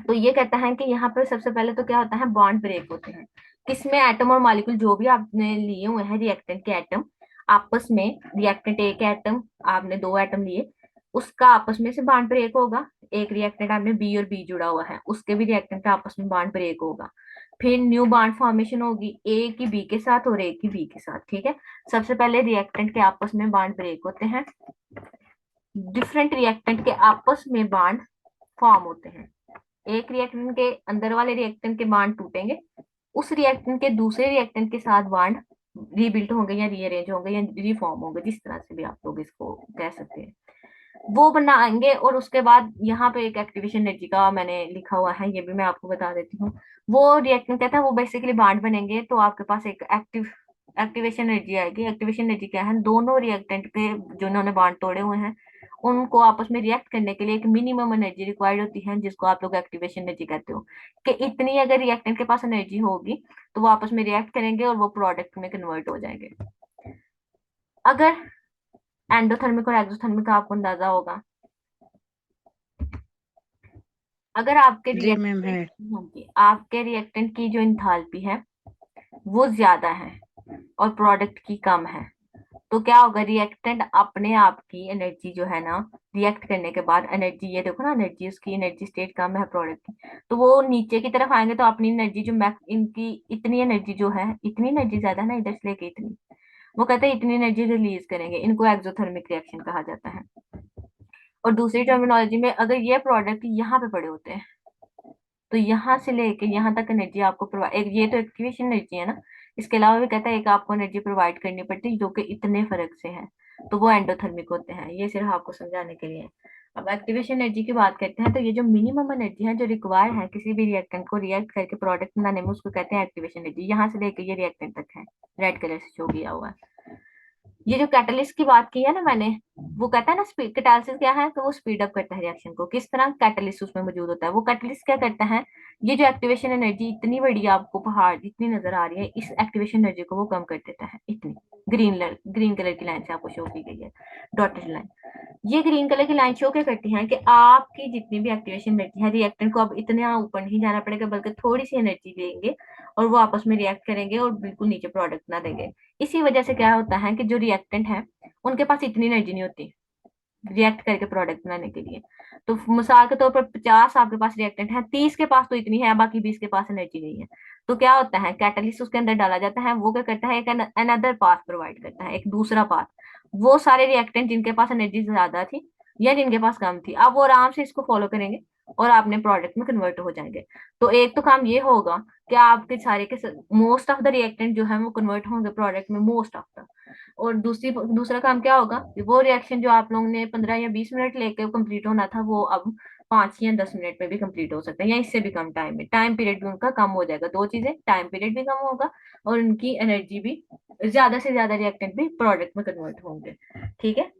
तो ये कहता है कि यहाँ पर सबसे पहले तो क्या होता है, बॉन्ड ब्रेक होते हैं, किसमें, एटम और मॉलिक्यूल जो भी आपने लिए हुए हैं रिएक्टेंट के एटम, आपस में, रिएक्टेंट एक एटम, आपने दो एटम लिए, उसका आपस में से बॉन्ड ब्रेक होगा। एक रिएक्टेंट आपने बी और बी जुड़ा हुआ है, उसके भी रिएक्टेंट आपस में बॉन्ड ब्रेक होगा, फिर न्यू बॉन्ड फॉर्मेशन होगी, ए की बी के साथ और ए की बी के साथ। ठीक है, सबसे पहले रिएक्टेंट के आपस में बॉन्ड ब्रेक होते हैं, डिफरेंट रिएक्टेंट के आपस में बॉन्ड फॉर्म होते हैं, एक रिएक्टेंट के अंदर वाले रिएक्टेंट के बॉन्ड टूटेंगे, उस रिएक्टेंट के दूसरे रिएक्टेंट के साथ बॉन्ड रीबिल्ट होंगे या रीअरेंज होंगे या रिफॉर्म होंगे, जिस तरह से भी आप लोग इसको कह सकते हैं, वो बनाएंगे। और उसके बाद यहाँ पे एक एक्टिवेशन एनर्जी का मैंने लिखा हुआ है, ये भी मैं आपको बता देती हूँ। वो रिएक्टेंट कहता है वो बेसिकली बॉन्ड बनेंगे, तो आपके पास एक एक्टिव एक्टिवेशन एनर्जी आएगी। एक्टिवेशन एनर्जी क्या है, दोनों रिएक्टेंट के जो उन्होंने बॉन्ड तोड़े हुए हैं उनको आपस में रिएक्ट करने के लिए एक मिनिमम एनर्जी रिक्वायर्ड होती है, जिसको आप लोग एक्टिवेशन एनर्जी कहते हो। कि इतनी अगर रिएक्टेंट के पास एनर्जी होगी तो वो आपस में रिएक्ट करेंगे और वो प्रोडक्ट में कन्वर्ट हो जाएंगे। अगर एंडोथर्मिक और एक्सोथर्मिक का आपको अंदाजा होगा, अगर आपके जी मैम है। रिएक्टेंट होंगे, आपके रिएक्टेंट की जो इंथैल्पी है वो ज्यादा है और प्रोडक्ट की कम है, तो क्या होगा, रिएक्टेंट अपने आप की एनर्जी जो है ना, रिएक्ट करने के बाद एनर्जी, ये देखो ना एनर्जी, उसकी एनर्जी स्टेट कम है प्रोडक्ट की, तो वो नीचे की तरफ आएंगे तो अपनी एनर्जी जो मैक्स, इनकी इतनी एनर्जी जो है, इतनी एनर्जी ज्यादा है ना इधर से लेके इतनी, वो कहते हैं इतनी एनर्जी रिलीज करेंगे। इनको एक्सोथर्मिक रिएक्शन कहा जाता है। और दूसरी टर्मिनोलॉजी में, अगर ये प्रोडक्ट यहाँ पे पड़े होते हैं तो यहाँ से लेके यहाँ तक एनर्जी आपको प्रोवाइड, एक ये तो एक्टिवेशन एनर्जी है ना, इसके अलावा भी कहता है एक आपको एनर्जी प्रोवाइड करनी पड़ती है जो कि इतने फर्क से है, तो वो एंडोथर्मिक होते हैं। ये सिर्फ आपको समझाने के लिए है। अब एक्टिवेशन एनर्जी की बात करते हैं, तो ये जो मिनिमम एनर्जी है जो रिक्वायर है किसी भी रिएक्टेंट को रिएक्ट करके प्रोडक्ट बनाने में, उसको कहते हैं एक्टिवेशन एनर्जी। यहाँ से लेके ये रिएक्टेंट तक है, रेड कलर से शो किया हुआ है। ये जो कैटलिस्ट की बात की है ना मैंने, वो कहता है ना स्पीड, कैटालिसिस क्या है, तो वो स्पीड अप करता है रिएक्शन को। किस तरह, कैटलिस्ट उसमें मौजूद होता है। वो कैटलिस्ट क्या करता है, ये जो एक्टिवेशन एनर्जी इतनी बड़ी आपको पहाड़ जितनी नजर आ रही है, इस एक्टिवेशन एनर्जी को वो कम कर देता है इतनी। ग्रीन कलर की लाइन से आपको शो की गई है, डॉटेड लाइन। ये ग्रीन कलर की लाइन शो क्या करती है कि आपकी जितनी भी एक्टिवेशन एनर्जी है, रिएक्टेंट को अब इतना ऊपर नहीं जाना पड़ेगा, बल्कि थोड़ी सी एनर्जी देंगे और वो आपस में रिएक्ट करेंगे और बिल्कुल नीचे प्रोडक्ट ना देंगे। इसी वजह से क्या होता है कि जो रिएक्टेंट है उनके पास इतनी एनर्जी नहीं होती रिएक्ट करके प्रोडक्ट बनाने के लिए। तो मिसाल के तौर पर 50 आपके पास रिएक्टेंट है, 30 के पास तो इतनी है, बाकी 20 के पास एनर्जी नहीं है। तो क्या होता है, कैटलिस्ट उसके अंदर डाला जाता है, वो क्या करता है, एक अनदर पाथ प्रोवाइड करता है, एक दूसरा पाथ। वो सारे रिएक्टेंट जिनके पास एनर्जी ज्यादा थी या जिनके पास कम थी, अब वो आराम से इसको फॉलो करेंगे और अपने प्रोडक्ट में कन्वर्ट हो जाएंगे। तो एक तो काम ये होगा कि आपके सारे के मोस्ट ऑफ द रिएक्टेंट जो है वो कन्वर्ट होंगे प्रोडक्ट में, मोस्ट ऑफ द। और दूसरा काम क्या होगा, वो रिएक्शन जो आप लोगों ने 15 या 20 मिनट लेके कंप्लीट होना था, वो अब 5 या 10 मिनट में भी कंप्लीट हो सकता है, या इससे भी कम टाइम में। टाइम पीरियड भी उनका कम हो जाएगा। दो चीजें, टाइम पीरियड भी कम होगा और उनकी एनर्जी भी, ज्यादा से ज्यादा रिएक्टेंट भी प्रोडक्ट में कन्वर्ट होंगे। ठीक है।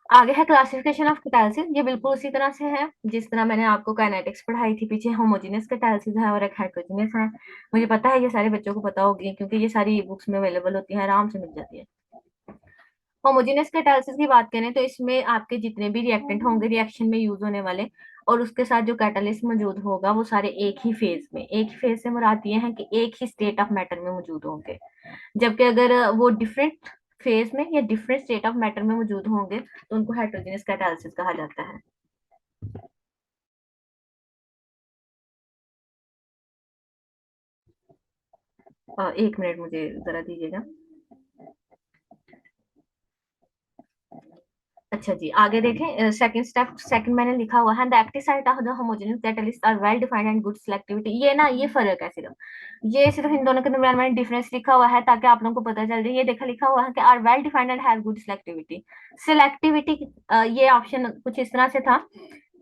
आगे है क्लासिफिकेशन ऑफ कैटालिसिस। ये बिल्कुल उसी तरह से है जिस तरह मैंने आपको काइनेटिक्स पढ़ाई थी पीछे। होमोजेनियस कैटालिसिस है और एक हेटेरोजेनियस है। मुझे पता है ये सारे बच्चों को पता होगी क्योंकि ये सारी बुक्स में अवेलेबल होती है, आराम से मिल जाती है। होमोजेनियस कैटालिसिस की बात करें तो इसमें आपके जितने भी रिएक्टेंट होंगे रिएक्शन में यूज होने वाले, और उसके साथ जो कैटालिस्ट मौजूद होगा, वो सारे एक ही फेज में, एक ही फेज से मुराद ये है कि एक ही स्टेट ऑफ मैटर में मौजूद होंगे। जबकि अगर वो डिफरेंट फेज में या डिफरेंट स्टेट ऑफ मैटर में मौजूद होंगे तो उनको हेटेरोजेनियस कैटालिसिस कहा जाता है। एक मिनट मुझे जरा दीजिएगा। अच्छा जी, आगे देखें। सेकंड स्टेप, सेकंड मैंने लिखा हुआ है, the active site of the homogeneous catalyst are well defined and good selectivity. ये ना, ये फर्क है सिर्फ, ये सिर्फ इन दोनों के दरमियान मैंने डिफरेंस लिखा हुआ है ताकि आप लोगों को पता चल जाए। ये देखा लिखा हुआ है कि are well defined and have good selectivity. Selectivity, ये ऑप्शन कुछ इस तरह से था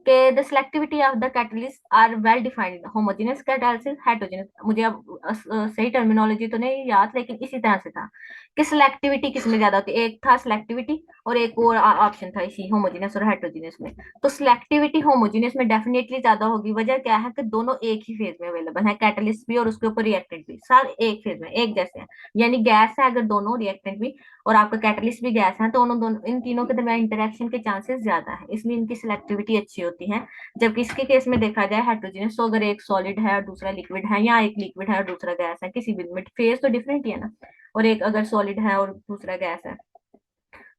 कि the selectivity of the catalyst are well defined, homogeneous catalysis, heterogeneous. मुझे अब सही टर्मिनोलॉजी तो नहीं याद, लेकिन इसी तरह से था कि सिलेक्टिविटी किसमें ज्यादा होती है। एक था सिलेक्टिविटी और एक और ऑप्शन था इसी होमोजेनियस और हेटेरोजेनियस में। तो सिलेक्टिविटी होमोजेनियस में डेफिनेटली ज्यादा होगी। वजह क्या है कि दोनों एक ही फेज में अवेलेबल है, कैटलिस्ट भी और उसके ऊपर रिएक्टेंट भी, सारे एक फेज में एक जैसे हैं। यानी गैस है, अगर दोनों रिएक्टेंट भी और आपका कैटलिस्ट भी गैस है, तो दोनों दोनों इन तीनों के दरमियान इंटरेक्शन के चांसेस ज्यादा है, इसलिए इनकी सिलेक्टिविटी अच्छी होती है। जबकि इसके केस में देखा जाए हेटेरोजेनियस, तो अगर एक सॉलिड है और दूसरा लिक्विड है, या एक लिक्विड है और दूसरा गैस है, किसी भी में फेज तो डिफरेंट ही है ना, और एक अगर सॉलिड है और दूसरा गैस है,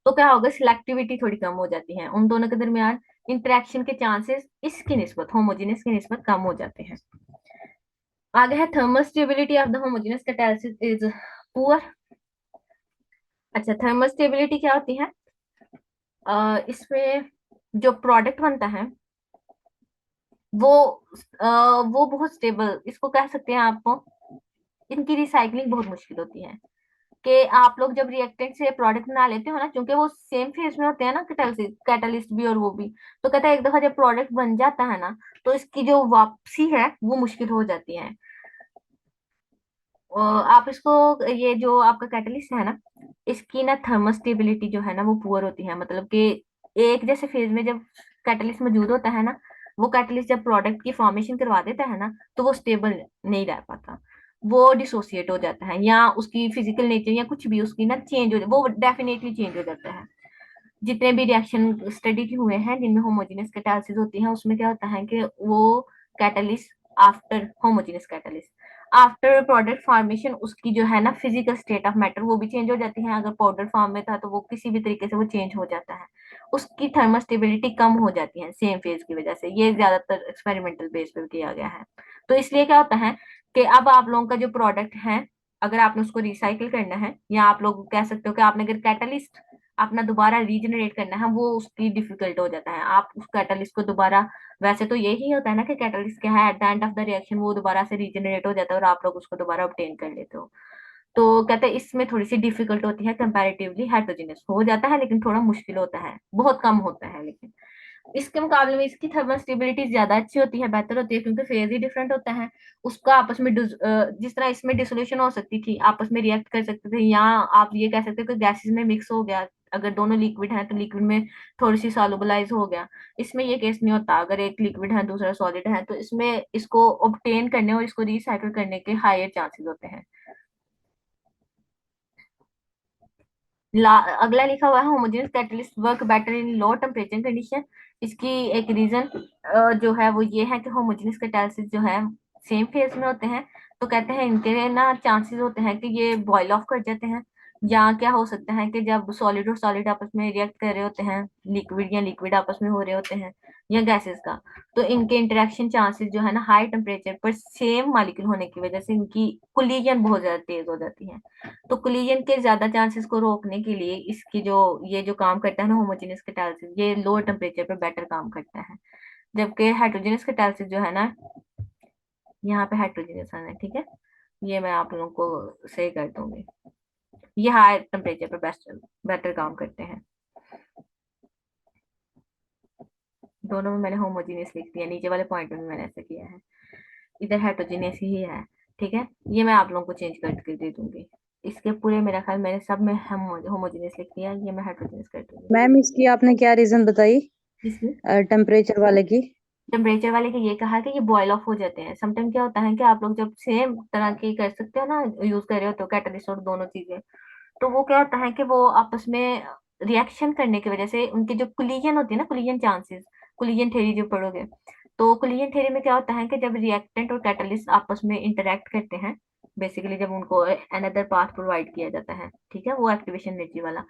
तो क्या होगा, सिलेक्टिविटी थोड़ी कम हो जाती है। उन दोनों के दरमियान इंटरेक्शन के चांसेस इसकी निस्बत, होमोजेनियस की निस्बत कम हो जाते हैं। आगे है thermal stability of the homogeneous catalysis is poor. अच्छा, थर्मल स्टेबिलिटी क्या होती है, इसमें जो प्रोडक्ट बनता है वो वो बहुत स्टेबल, इसको कह सकते हैं आपको, इनकी रिसाइकलिंग बहुत मुश्किल होती है। कि आप लोग जब रिएक्टेंट से प्रोडक्ट बना लेते हो ना, क्योंकि वो सेम फेज में होते हैं ना, कैटालिस्ट कैटालिस्ट भी और वो भी, तो कहता है एक दफा जब प्रोडक्ट बन जाता है ना, तो इसकी जो वापसी है वो मुश्किल हो जाती है। आप इसको, ये जो आपका कैटलिस्ट है ना, इसकी ना थर्मोस्टेबिलिटी जो है ना वो पुअर होती है, मतलब कि एक जैसे फेज में जब कैटलिस्ट मौजूद होता है ना, वो कैटलिस्ट जब प्रोडक्ट की फॉर्मेशन करवा देता है ना, तो वो स्टेबल नहीं रह पाता, वो डिसोसिएट हो जाता है, या उसकी फिजिकल नेचर या कुछ भी उसकी ना चेंज हो, वो डेफिनेटली चेंज हो जाता है। जितने भी रिएक्शन स्टडी हुए हैं जिनमें होमोजेनियस कैटालिसिस होती है, उसमें क्या होता है कि वो catalyst after homogeneous catalyst, after product formation, उसकी जो है ना फिजिकल स्टेट ऑफ मैटर वो भी चेंज हो जाती है। अगर पाउडर फॉर्म में था तो वो किसी भी तरीके से वो चेंज हो जाता है, उसकी थर्मोस्टेबिलिटी कम हो जाती है सेम फेज की वजह से। ये ज्यादातर एक्सपेरिमेंटल बेस पर किया गया है। तो इसलिए क्या होता है कि अब आप लोगों का जो प्रोडक्ट है, अगर आपने उसको रिसाइकिल करना है, या आप लोग कह सकते हो कि आपने अगर कैटलिस्ट अपना दोबारा रीजनरेट करना है, वो उसकी डिफिकल्ट हो जाता है। आप उस कैटलिस्ट को दोबारा, वैसे तो यही होता है ना कि कैटलिस्ट क्या है, at the end of the reaction वो दोबारा से रीजनरेट हो जाता है और आप लोग उसको दोबारा ऑब्टेन कर लेते हो। तो कहते हैं इसमें थोड़ी सी डिफिकल्ट होती है, कंपैरेटिवली हेटेरोजेनस हो जाता है लेकिन थोड़ा मुश्किल होता है, बहुत कम होता है, लेकिन इसके मुकाबले में इसकी थर्मल स्टेबिलिटी ज्यादा अच्छी होती है, बेहतर होती है, क्योंकि फेज ही डिफरेंट होता है। उसका आपस में जिस तरह इसमें डिसोल्यूशन हो सकती थी, आपस में रिएक्ट कर सकते थे, या आप ये कह सकते हो कि गैसेस में मिक्स हो गया, अगर दोनों लिक्विड हैं तो लिक्विड में थोड़ी सी सॉल्युबलाइज हो गया। इसमें ये केस नहीं होता, अगर एक लिक्विड है दूसरा सॉलिड है तो इसमें इसको ऑब्टेन करने और इसको रिसाइकिल करने के हायर चांसेस होते हैं। अगला लिखा हुआ है homogeneous catalyst work better in low temperature condition. इसकी एक रीजन जो है वो ये है कि होमोजेनियस कैटालिसिस जो है सेम फेज में होते हैं, तो कहते हैं इनके ना चांसेस होते हैं कि ये बॉयल ऑफ कर जाते हैं, या क्या हो सकता है कि जब सॉलिड और सॉलिड आपस में रिएक्ट कर रहे होते हैं, लिक्विड या लिक्विड आपस में हो रहे होते हैं, या गैसेस का, तो इनके इंटरेक्शन चांसेस जो है ना हाई टेम्परेचर पर सेम मॉलिक्यूल होने की वजह से इनकी कोलिजन बहुत ज्यादा तेज हो जाती है। तो कोलिजन के ज्यादा चांसेस को रोकने के लिए इसकी जो ये जो काम करता है ना होमोजेनियस कैटालिसिस, ये लो टेम्परेचर पे बेटर काम करता है। जबकि हेटेरोजेनियस कैटालिसिस जो है ना, यहाँ पे हेटेरोजेनियस आना है, ठीक है, ये मैं आप लोगों को सही कर दूंगी, ये हाई टेम्परेचर पे बेस्ट बेटर काम करते हैं। दोनों में मैंने होमोजेनियस लिख दिया, नीचे वाले पॉइंट में भी मैंने ऐसा किया है, इधर हेटेरोजेनियस ही है। ठीक है, ये मैं आप लोगों को चेंज करके दे दूंगी। इसके पूरे मेरा ख्याल मैंने सब में हम होमोजेनियस लिख दिया, ये मैं हेटेरोजेनियस कर दूंगी। मैम इसकी आपने क्या रीजन बताई इसमें टेम्परेचर वाले की? टेम्परेचर वाले के ये कहा कि ये बॉयल ऑफ हो जाते हैं। समटाइम क्या होता है कि आप लोग जब सेम तरह की कर सकते हो ना, यूज कर रहे हो तो कैटलिस्ट और दोनों चीजें, तो वो क्या होता है कि वो आपस में रिएक्शन करने की वजह से उनकी जो कोलिजन होती है ना, कोलिजन चांसेस, कोलिजन थ्योरी जो पढ़ोगे, तो कोलिजन थ्योरी में क्या होता है कि जब रिएक्टेंट और कैटलिस्ट आपस में इंटरेक्ट करते हैं, बेसिकली जब उनको अनदर पाथ प्रोवाइड किया जाता है, ठीक है, वो एक्टिवेशन एनर्जी वाला,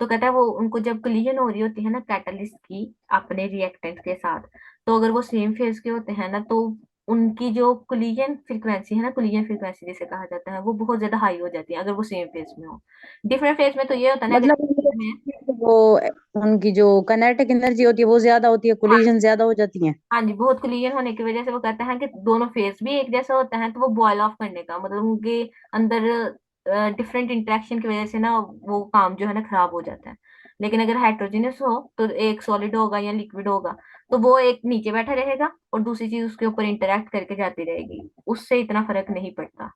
तो कहता है वो उनको जब कोलिजन हो रही होती है ना कैटलिस्ट की अपने रिएक्टेंट के साथ, तो अगर वो सेम फेज के होते हैं ना, तो उनकी जो कोलिजन फ्रीक्वेंसी है ना, कोलिजन फ्रीक्वेंसी जिसे कहा जाता है, वो बहुत ज्यादा हाई हो जाती है अगर वो सेम फेज में हो। डिफरेंट फेज में तो ये होता है ना, अगर मतलब एक में, वो उनकी जो काइनेटिक एनर्जी होती है वो ज्यादा होती है, हाँ कोलिजन ज्यादा हो जाती है। हाँ जी, बहुत कोलिजन होने की वजह से वो कहते हैं कि दोनों फेज भी एक जैसा होता है, तो वो बॉयल ऑफ करने का मतलब उनके अंदर डिफरेंट इंटरेक्शन की वजह से ना वो काम जो है ना खराब हो जाता है। लेकिन अगर हाइड्रोजनस हो तो एक सॉलिड होगा या लिक्विड होगा, तो वो एक नीचे बैठा रहेगा और दूसरी चीज उसके ऊपर इंटरेक्ट करके जाती रहेगी, उससे इतना फर्क नहीं पड़ता,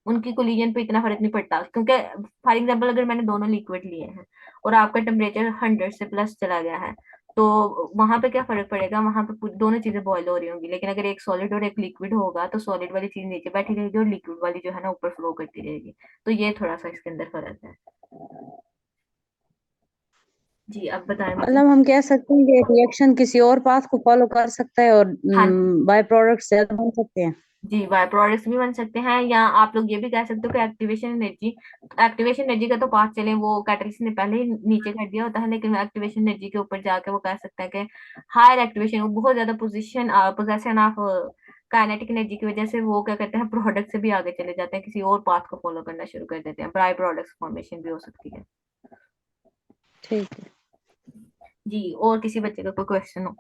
उनकी कोलिजन पे इतना फर्क नहीं पड़ता, क्योंकि फॉर एग्जाम्पल अगर मैंने दोनों लिक्विड लिए हैं और आपका टेम्परेचर 100 से प्लस चला गया है, तो वहां पे क्या फर्क पड़ेगा, वहां पे दोनों चीजें बॉयल हो रही होंगी, लेकिन अगर एक सॉलिड और एक लिक्विड होगा तो सॉलिड वाली चीज नीचे बैठी रहेगी और लिक्विड वाली जो है ना ऊपर फ्लो करती रहेगी। तो ये थोड़ा सा इसके अंदर फर्क है। जी अब बताएं मुझे। मतलब हम कह सकते हैं कि रिएक्शन किसी और पाथ को फॉलो कर सकता है और हाँ जी, बाय प्रोडक्ट ज्यादा बन सकते हैं। जी बाय प्रोडक्ट्स भी बन सकते हैं, या आप लोग ये भी कह सकते हो कि एक्टिवेशन एनर्जी का तो बात चले, वो कैटलिस्ट ने पहले ही नीचे कर दिया होता है, लेकिन एक्टिवेशन एनर्जी के ऊपर जाके वो कह सकता है कि हायर एक्टिवेशन, वो बहुत ज्यादा पोजेशन ऑफ काइनेटिक एनर्जी की वजह से वो क्या करते हैं, प्रोडक्ट से भी आगे चले जाते हैं, किसी और पाथ को फॉलो करना शुरू कर देते हैं, बाय प्रोडक्ट्स फॉर्मेशन भी हो सकती है। ठीक है जी, और किसी बच्चे का कोई क्वेश्चन हो?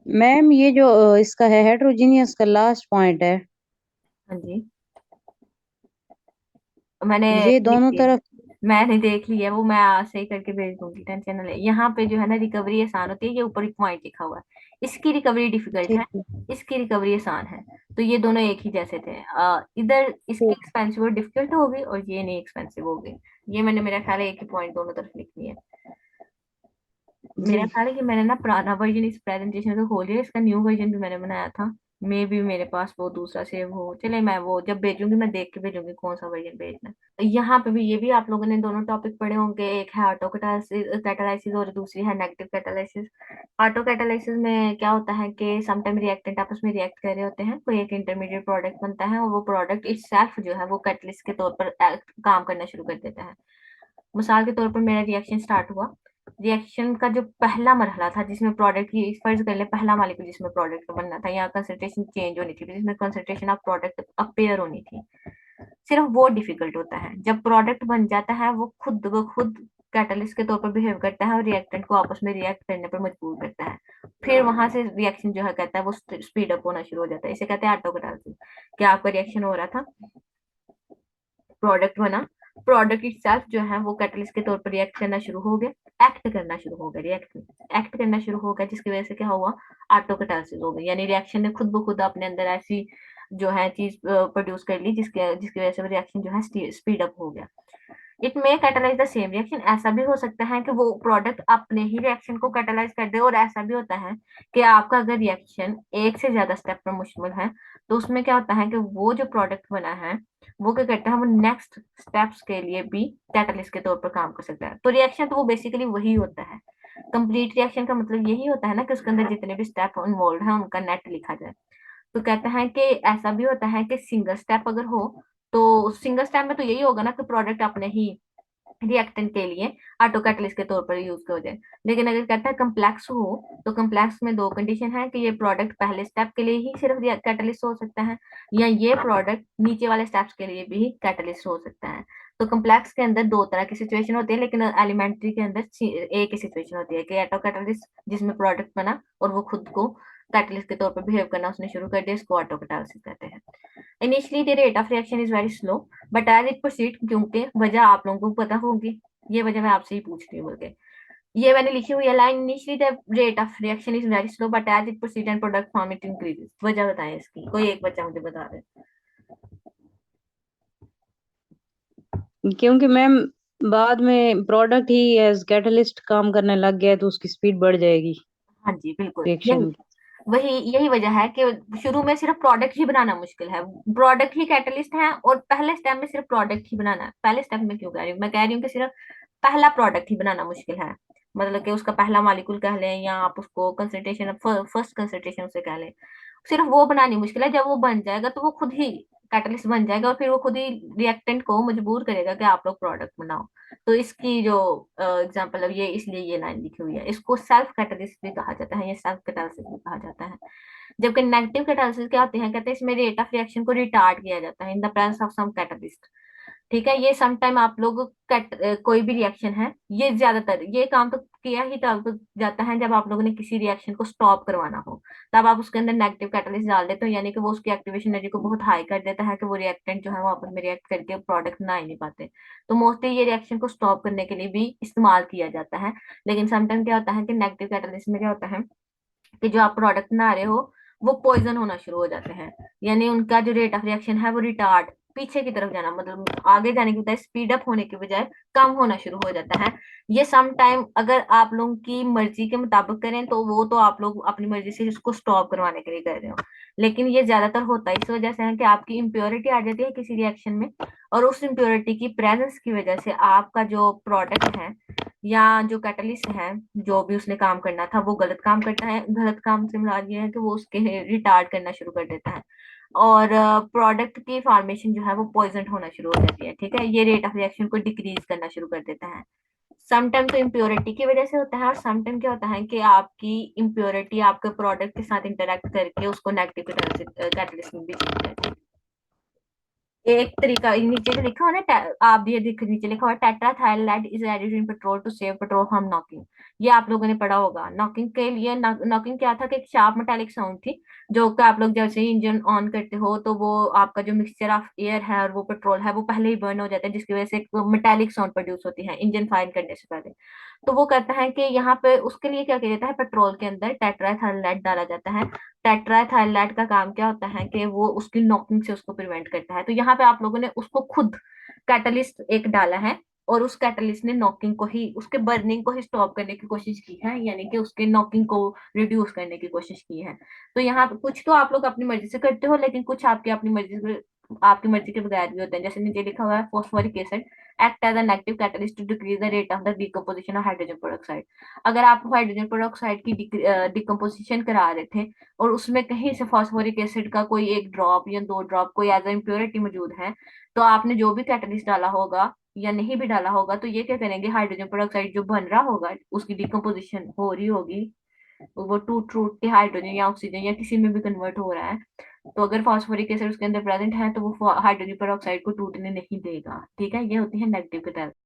मैम, ये जो इसका है हेटेरोजीनियस का लास्ट पॉइंट है, हाँ जी, मैंने ये लिख दोनों लिया, तरफ। मैंने देख लिया वो, मैं आज सही करके भेज दूंगी, टेंशन ना ले। यहाँ पे जो है ना रिकवरी आसान होती है, ये ऊपर एक पॉइंट लिखा हुआ है, इसकी रिकवरी डिफिकल्ट है, ठीक है। इसकी रिकवरी आसान है। तो ये दोनों एक ही जैसे थे, इधर इसकी ठीक। एक्सपेंसिव और डिफिकल्ट होगी, और ये नहीं एक्सपेंसिव होगी। ये मैंने, मेरा ख्याल है एक ही पॉइंट दोनों तरफ लिख लिया है। जी। मेरा ख्याल है कि मैंने ना पुराना वर्जन इस प्रेजेंटेशन को खोल लिया, इसका न्यू वर्जन भी मैंने बनाया था। मे भी मेरे पास वो दूसरा सेव हो, चले मैं वो जब भेजूंगी मैं देख के भेजूंगी कौन सा वर्जन भेजना है। यहाँ पे भी ये भी आप लोगों ने दोनों टॉपिक पढ़े होंगे, एक है ऑटो कैटालाइसिस और दूसरी है नेगेटिव कैटालाइसिस। ऑटो कैटालाइसिस में क्या होता है कि समटाइम रिएक्टेंट आपस में रिएक्ट कर रहे होते हैं, कोई एक इंटरमीडिएट प्रोडक्ट बनता है, और वो प्रोडक्ट इटसेल्फ जो है वो कैटलिस्ट के तौर पर काम करना शुरू कर देता है। मिसाल के तौर पर मेरा रिएक्शन स्टार्ट हुआ, रिएक्शन का जो पहला मरहला था जिसमें प्रोडक्ट की, फर्ज कर ले पहला मॉलिक्यूल जिसमें प्रोडक्ट का बनना था, या कंसंट्रेशन चेंज होनी थी, जिसमें कंसंट्रेशन ऑफ प्रोडक्ट अपेयर होनी थी, सिर्फ वो डिफिकल्ट होता है। जब प्रोडक्ट बन जाता है वो खुद ब खुद कैटलिस्ट के तौर पर बिहेव करता है और रिएक्टेंट को आपस में रिएक्ट करने पर मजबूर करता है। फिर वहां से रिएक्शन जो है कहता है वो स्पीड अप होना शुरू हो जाता है, इसे कहते हैं ऑटो कैटालिसिस। क्या आपका रिएक्शन हो रहा था, प्रोडक्ट बना, प्रोडक्ट इटसेल्फ जो है वो कैटलिस्ट के तौर पर रिएक्ट करना शुरू हो गया, एक्ट करना शुरू हो गया, एक्ट करना शुरू हो गया, जिसकी वजह से क्या हुआ, ऑटोकैटालिसिस हो गई, यानी रिएक्शन ने खुद ब खुद अपने अंदर ऐसी जो है चीज प्रोड्यूस कर ली, जिसके जिसकी वजह से रिएक्शन जो है स्पीड अप हो गया। It may catalyse the same reaction, ऐसा भी हो सकता है कि वो प्रोडक्ट अपने ही रिएक्शन को कैटालाइज कर दे, और ऐसा भी होता है कि आपका अगर रिएक्शन एक से ज्यादा स्टेप पर मुश्तमिल है, तो उसमें क्या होता है कि वो जो प्रोडक्ट बना है वो क्या करता है, वो नेक्स्ट स्टेप्स के लिए भी कैटलिस्ट के तौर पर काम कर सकता है। तो रिएक्शन तो वो बेसिकली वही होता है, कंप्लीट रिएक्शन का मतलब यही होता है ना कि उसके अंदर जितने भी स्टेप इन्वॉल्व है उनका नेट लिखा जाए। तो कहते हैं कि ऐसा भी होता है कि सिंगल स्टेप अगर हो, तो सिंगल स्टेप में तो यही होगा ना कि प्रोडक्ट अपने ही रिएक्टेंट के लिए ऑटो कैटलिस्ट के तौर पर यूज हो जाए। लेकिन अगर कहता है कम्प्लेक्स हो, तो कम्प्लेक्स में दो कंडीशन है कि ये प्रोडक्ट पहले स्टेप के लिए ही सिर्फ कैटलिस्ट हो सकता है, या ये प्रोडक्ट नीचे वाले स्टेप्स के लिए भी कैटलिस्ट हो सकता है। तो कम्प्लेक्स के अंदर दो तरह की सिचुएशन होती है, लेकिन एलिमेंट्री के अंदर एक ही सिचुएशन होती है कि ऑटो कैटलिस्ट जिसमें प्रोडक्ट बना और वो खुद को कैटलिस्ट के तौर पर बिहेव करना उसने शुरू कर दिया, इसको ऑटो कैटालिसिस कहते हैं। Initially the rate of reaction is very slow, but as it proceed, क्योंकि वजह आप लोगों को पता होगी, ये वजह मैं आपसे ही पूछ रही हूँ बल्कि, ये मैंने लिखी हुई है line, initially the rate of reaction is very slow but as it proceed and product form it increases. वजह बताएं इसकी, कोई एक बच्चा मुझे बता दे। क्योंकि मैम बाद में प्रोडक्ट ही एज कैटलिस्ट काम करने लग गया है, तो उसकी स्पीड बढ़ जाएगी हाँ जी बिल्कुल, यही रिएक्शन की। वही यही वजह है कि शुरू में सिर्फ प्रोडक्ट ही बनाना मुश्किल है, प्रोडक्ट ही कैटलिस्ट है, और पहले स्टेप में सिर्फ प्रोडक्ट ही बनाना है। पहले स्टेप में क्यों कह रही हूँ, मैं कह रही हूँ कि सिर्फ पहला प्रोडक्ट ही बनाना मुश्किल है, मतलब कि उसका पहला मॉलिक्यूल कह लें, या आप उसको कंसंट्रेशन, फर्स्ट कंसंट्रेशन उसे कह लें, सिर्फ वो बनानी मुश्किल है। जब वो बन जाएगा तो वो खुद ही कैटलिस्ट बन जाएगा, और फिर वो खुद ही रिएक्टेंट को मजबूर करेगा कि आप लोग प्रोडक्ट बनाओ। तो इसकी जो एग्जांपल है, ये इसलिए ये लाइन लिखी हुई है, इसको सेल्फ कैटलिस्ट भी कहा जाता है, ये सेल्फ कैटालिसिस भी कहा जाता है। जबकि नेगेटिव कैटालिसिस क्या होते हैं, कहते हैं इसमें रेट ऑफ रिएक्शन को रिटार्ड किया जाता है in the presence of some catalyst. ठीक है, ये सम टाइम आप लोग कोई भी रिएक्शन है, ये ज्यादातर ये काम तो किया ही तब जाता है जब आप लोगों ने किसी रिएक्शन को स्टॉप करवाना हो, तब आप उसके अंदर नेगेटिव कैटलिस्ट डाल देते हो, यानी कि वो उसकी एक्टिवेशन एनर्जी को बहुत हाई कर देता है कि वो रिएक्टेंट जो है वो आपस में रिएक्ट करके प्रोडक्ट बना ही नहीं पाते। तो मोस्टली ये रिएक्शन को स्टॉप करने के लिए भी इस्तेमाल किया जाता है। लेकिन समटाइम क्या होता है कि नेगेटिव कैटलिस्ट में क्या होता है कि जो आप प्रोडक्ट बना रहे हो वो पॉइजन होना शुरू हो जाते हैं, यानी उनका जो रेट ऑफ रिएक्शन है वो रिटार्ड, पीछे की तरफ जाना, मतलब आगे जाने की बजाय स्पीड अप होने की बजाय कम होना शुरू हो जाता है। ये सम टाइम अगर आप लोगों की मर्जी के मुताबिक करें तो वो तो आप लोग अपनी मर्जी से इसको स्टॉप करवाने के लिए कर रहे हो, लेकिन ये ज्यादातर होता है इस वजह से है कि आपकी इम्प्योरिटी आ जाती है किसी रिएक्शन में, और उस इम्प्योरिटी की प्रेजेंस की वजह से आपका जो प्रोडक्ट है या जो कैटलिस्ट है, जो भी उसने काम करना था वो गलत काम करता है। गलत काम से मुराद ये है कि वो उसके रिटार्ड करना शुरू कर देता है, और प्रोडक्ट की फॉर्मेशन जो है वो पॉइजन होना शुरू हो जाती है। ठीक है, ये रेट ऑफ रिएक्शन को डिक्रीज करना शुरू कर देता है। समटाइम तो इम्प्योरिटी की वजह से होता है, और समटाइम क्या होता है कि आपकी इम्प्योरिटी आपके प्रोडक्ट के साथ इंटरेक्ट करके उसको नेगेटिव कैटलिस्ट में भी चेंज करती है। एक तरीका नीचे जो लिखा हुआ ना आप भी ये नीचे लिखा हुआ tetraethyl lead is added in petrol to save petrol from knocking. ये आप लोगों ने पढ़ा होगा। नॉकिंग के लिए नॉकिंग क्या था कि एक शार्प मेटालिक साउंड थी, जो कि आप लोग जैसे ही इंजन ऑन करते हो तो वो आपका जो मिक्सचर ऑफ एयर है और वो पेट्रोल है वो पहले ही बर्न हो जाता है, जिसकी वजह से एक मेटालिक साउंड प्रोड्यूस होती है इंजन फायर करने से पहले। तो वो कहता है कि यहाँ पे उसके लिए क्या किया जाता है, पेट्रोल के अंदर टेट्राथाइलाइड डाला जाता है। टेट्राथाइलाइड का काम क्या होता है कि वो उसकी नॉकिंग से उसको प्रिवेंट करता है। तो यहाँ पे आप लोगों ने उसको खुद कैटलिस्ट एक डाला है, और उस कैटलिस्ट ने नॉकिंग को ही, उसके बर्निंग को ही स्टॉप करने की कोशिश की है, यानी कि उसके नॉकिंग को रिड्यूस करने की कोशिश की है। तो यहाँ पे कुछ तो आप लोग अपनी मर्जी से करते हो, लेकिन कुछ आपकी मर्जी के बगैर भी होते हैं। जैसे नीचे लिखा हुआ है phosphoric acid act as a negative catalyst to decrease the rate of the decomposition of hydrogen peroxide. अगर आप हाइड्रोजन पेरोक्साइड की डिकम्पोजिशन करा रहे थे और उसमें कहीं से फास्फोरिक एसिड का कोई एक ड्रॉप या दो ड्रॉप कोई एज इम्प्योरिटी मौजूद है, तो आपने जो भी कैटलिस्ट डाला होगा या नहीं भी डाला होगा, तो ये क्या करेंगे, हाइड्रोजन पेरोक्साइड जो बन रहा होगा उसकी डिकम्पोजिशन हो रही होगी, वो टूट टूट के हाइड्रोजन या ऑक्सीजन या किसी में भी कन्वर्ट हो रहा है। तो अगर फास्फोरिक एसिड उसके अंदर प्रेजेंट है तो वो हाइड्रोजन पेरोक्साइड को टूटने नहीं देगा। ठीक है, ये होती है नेगेटिव कैटालिस्ट।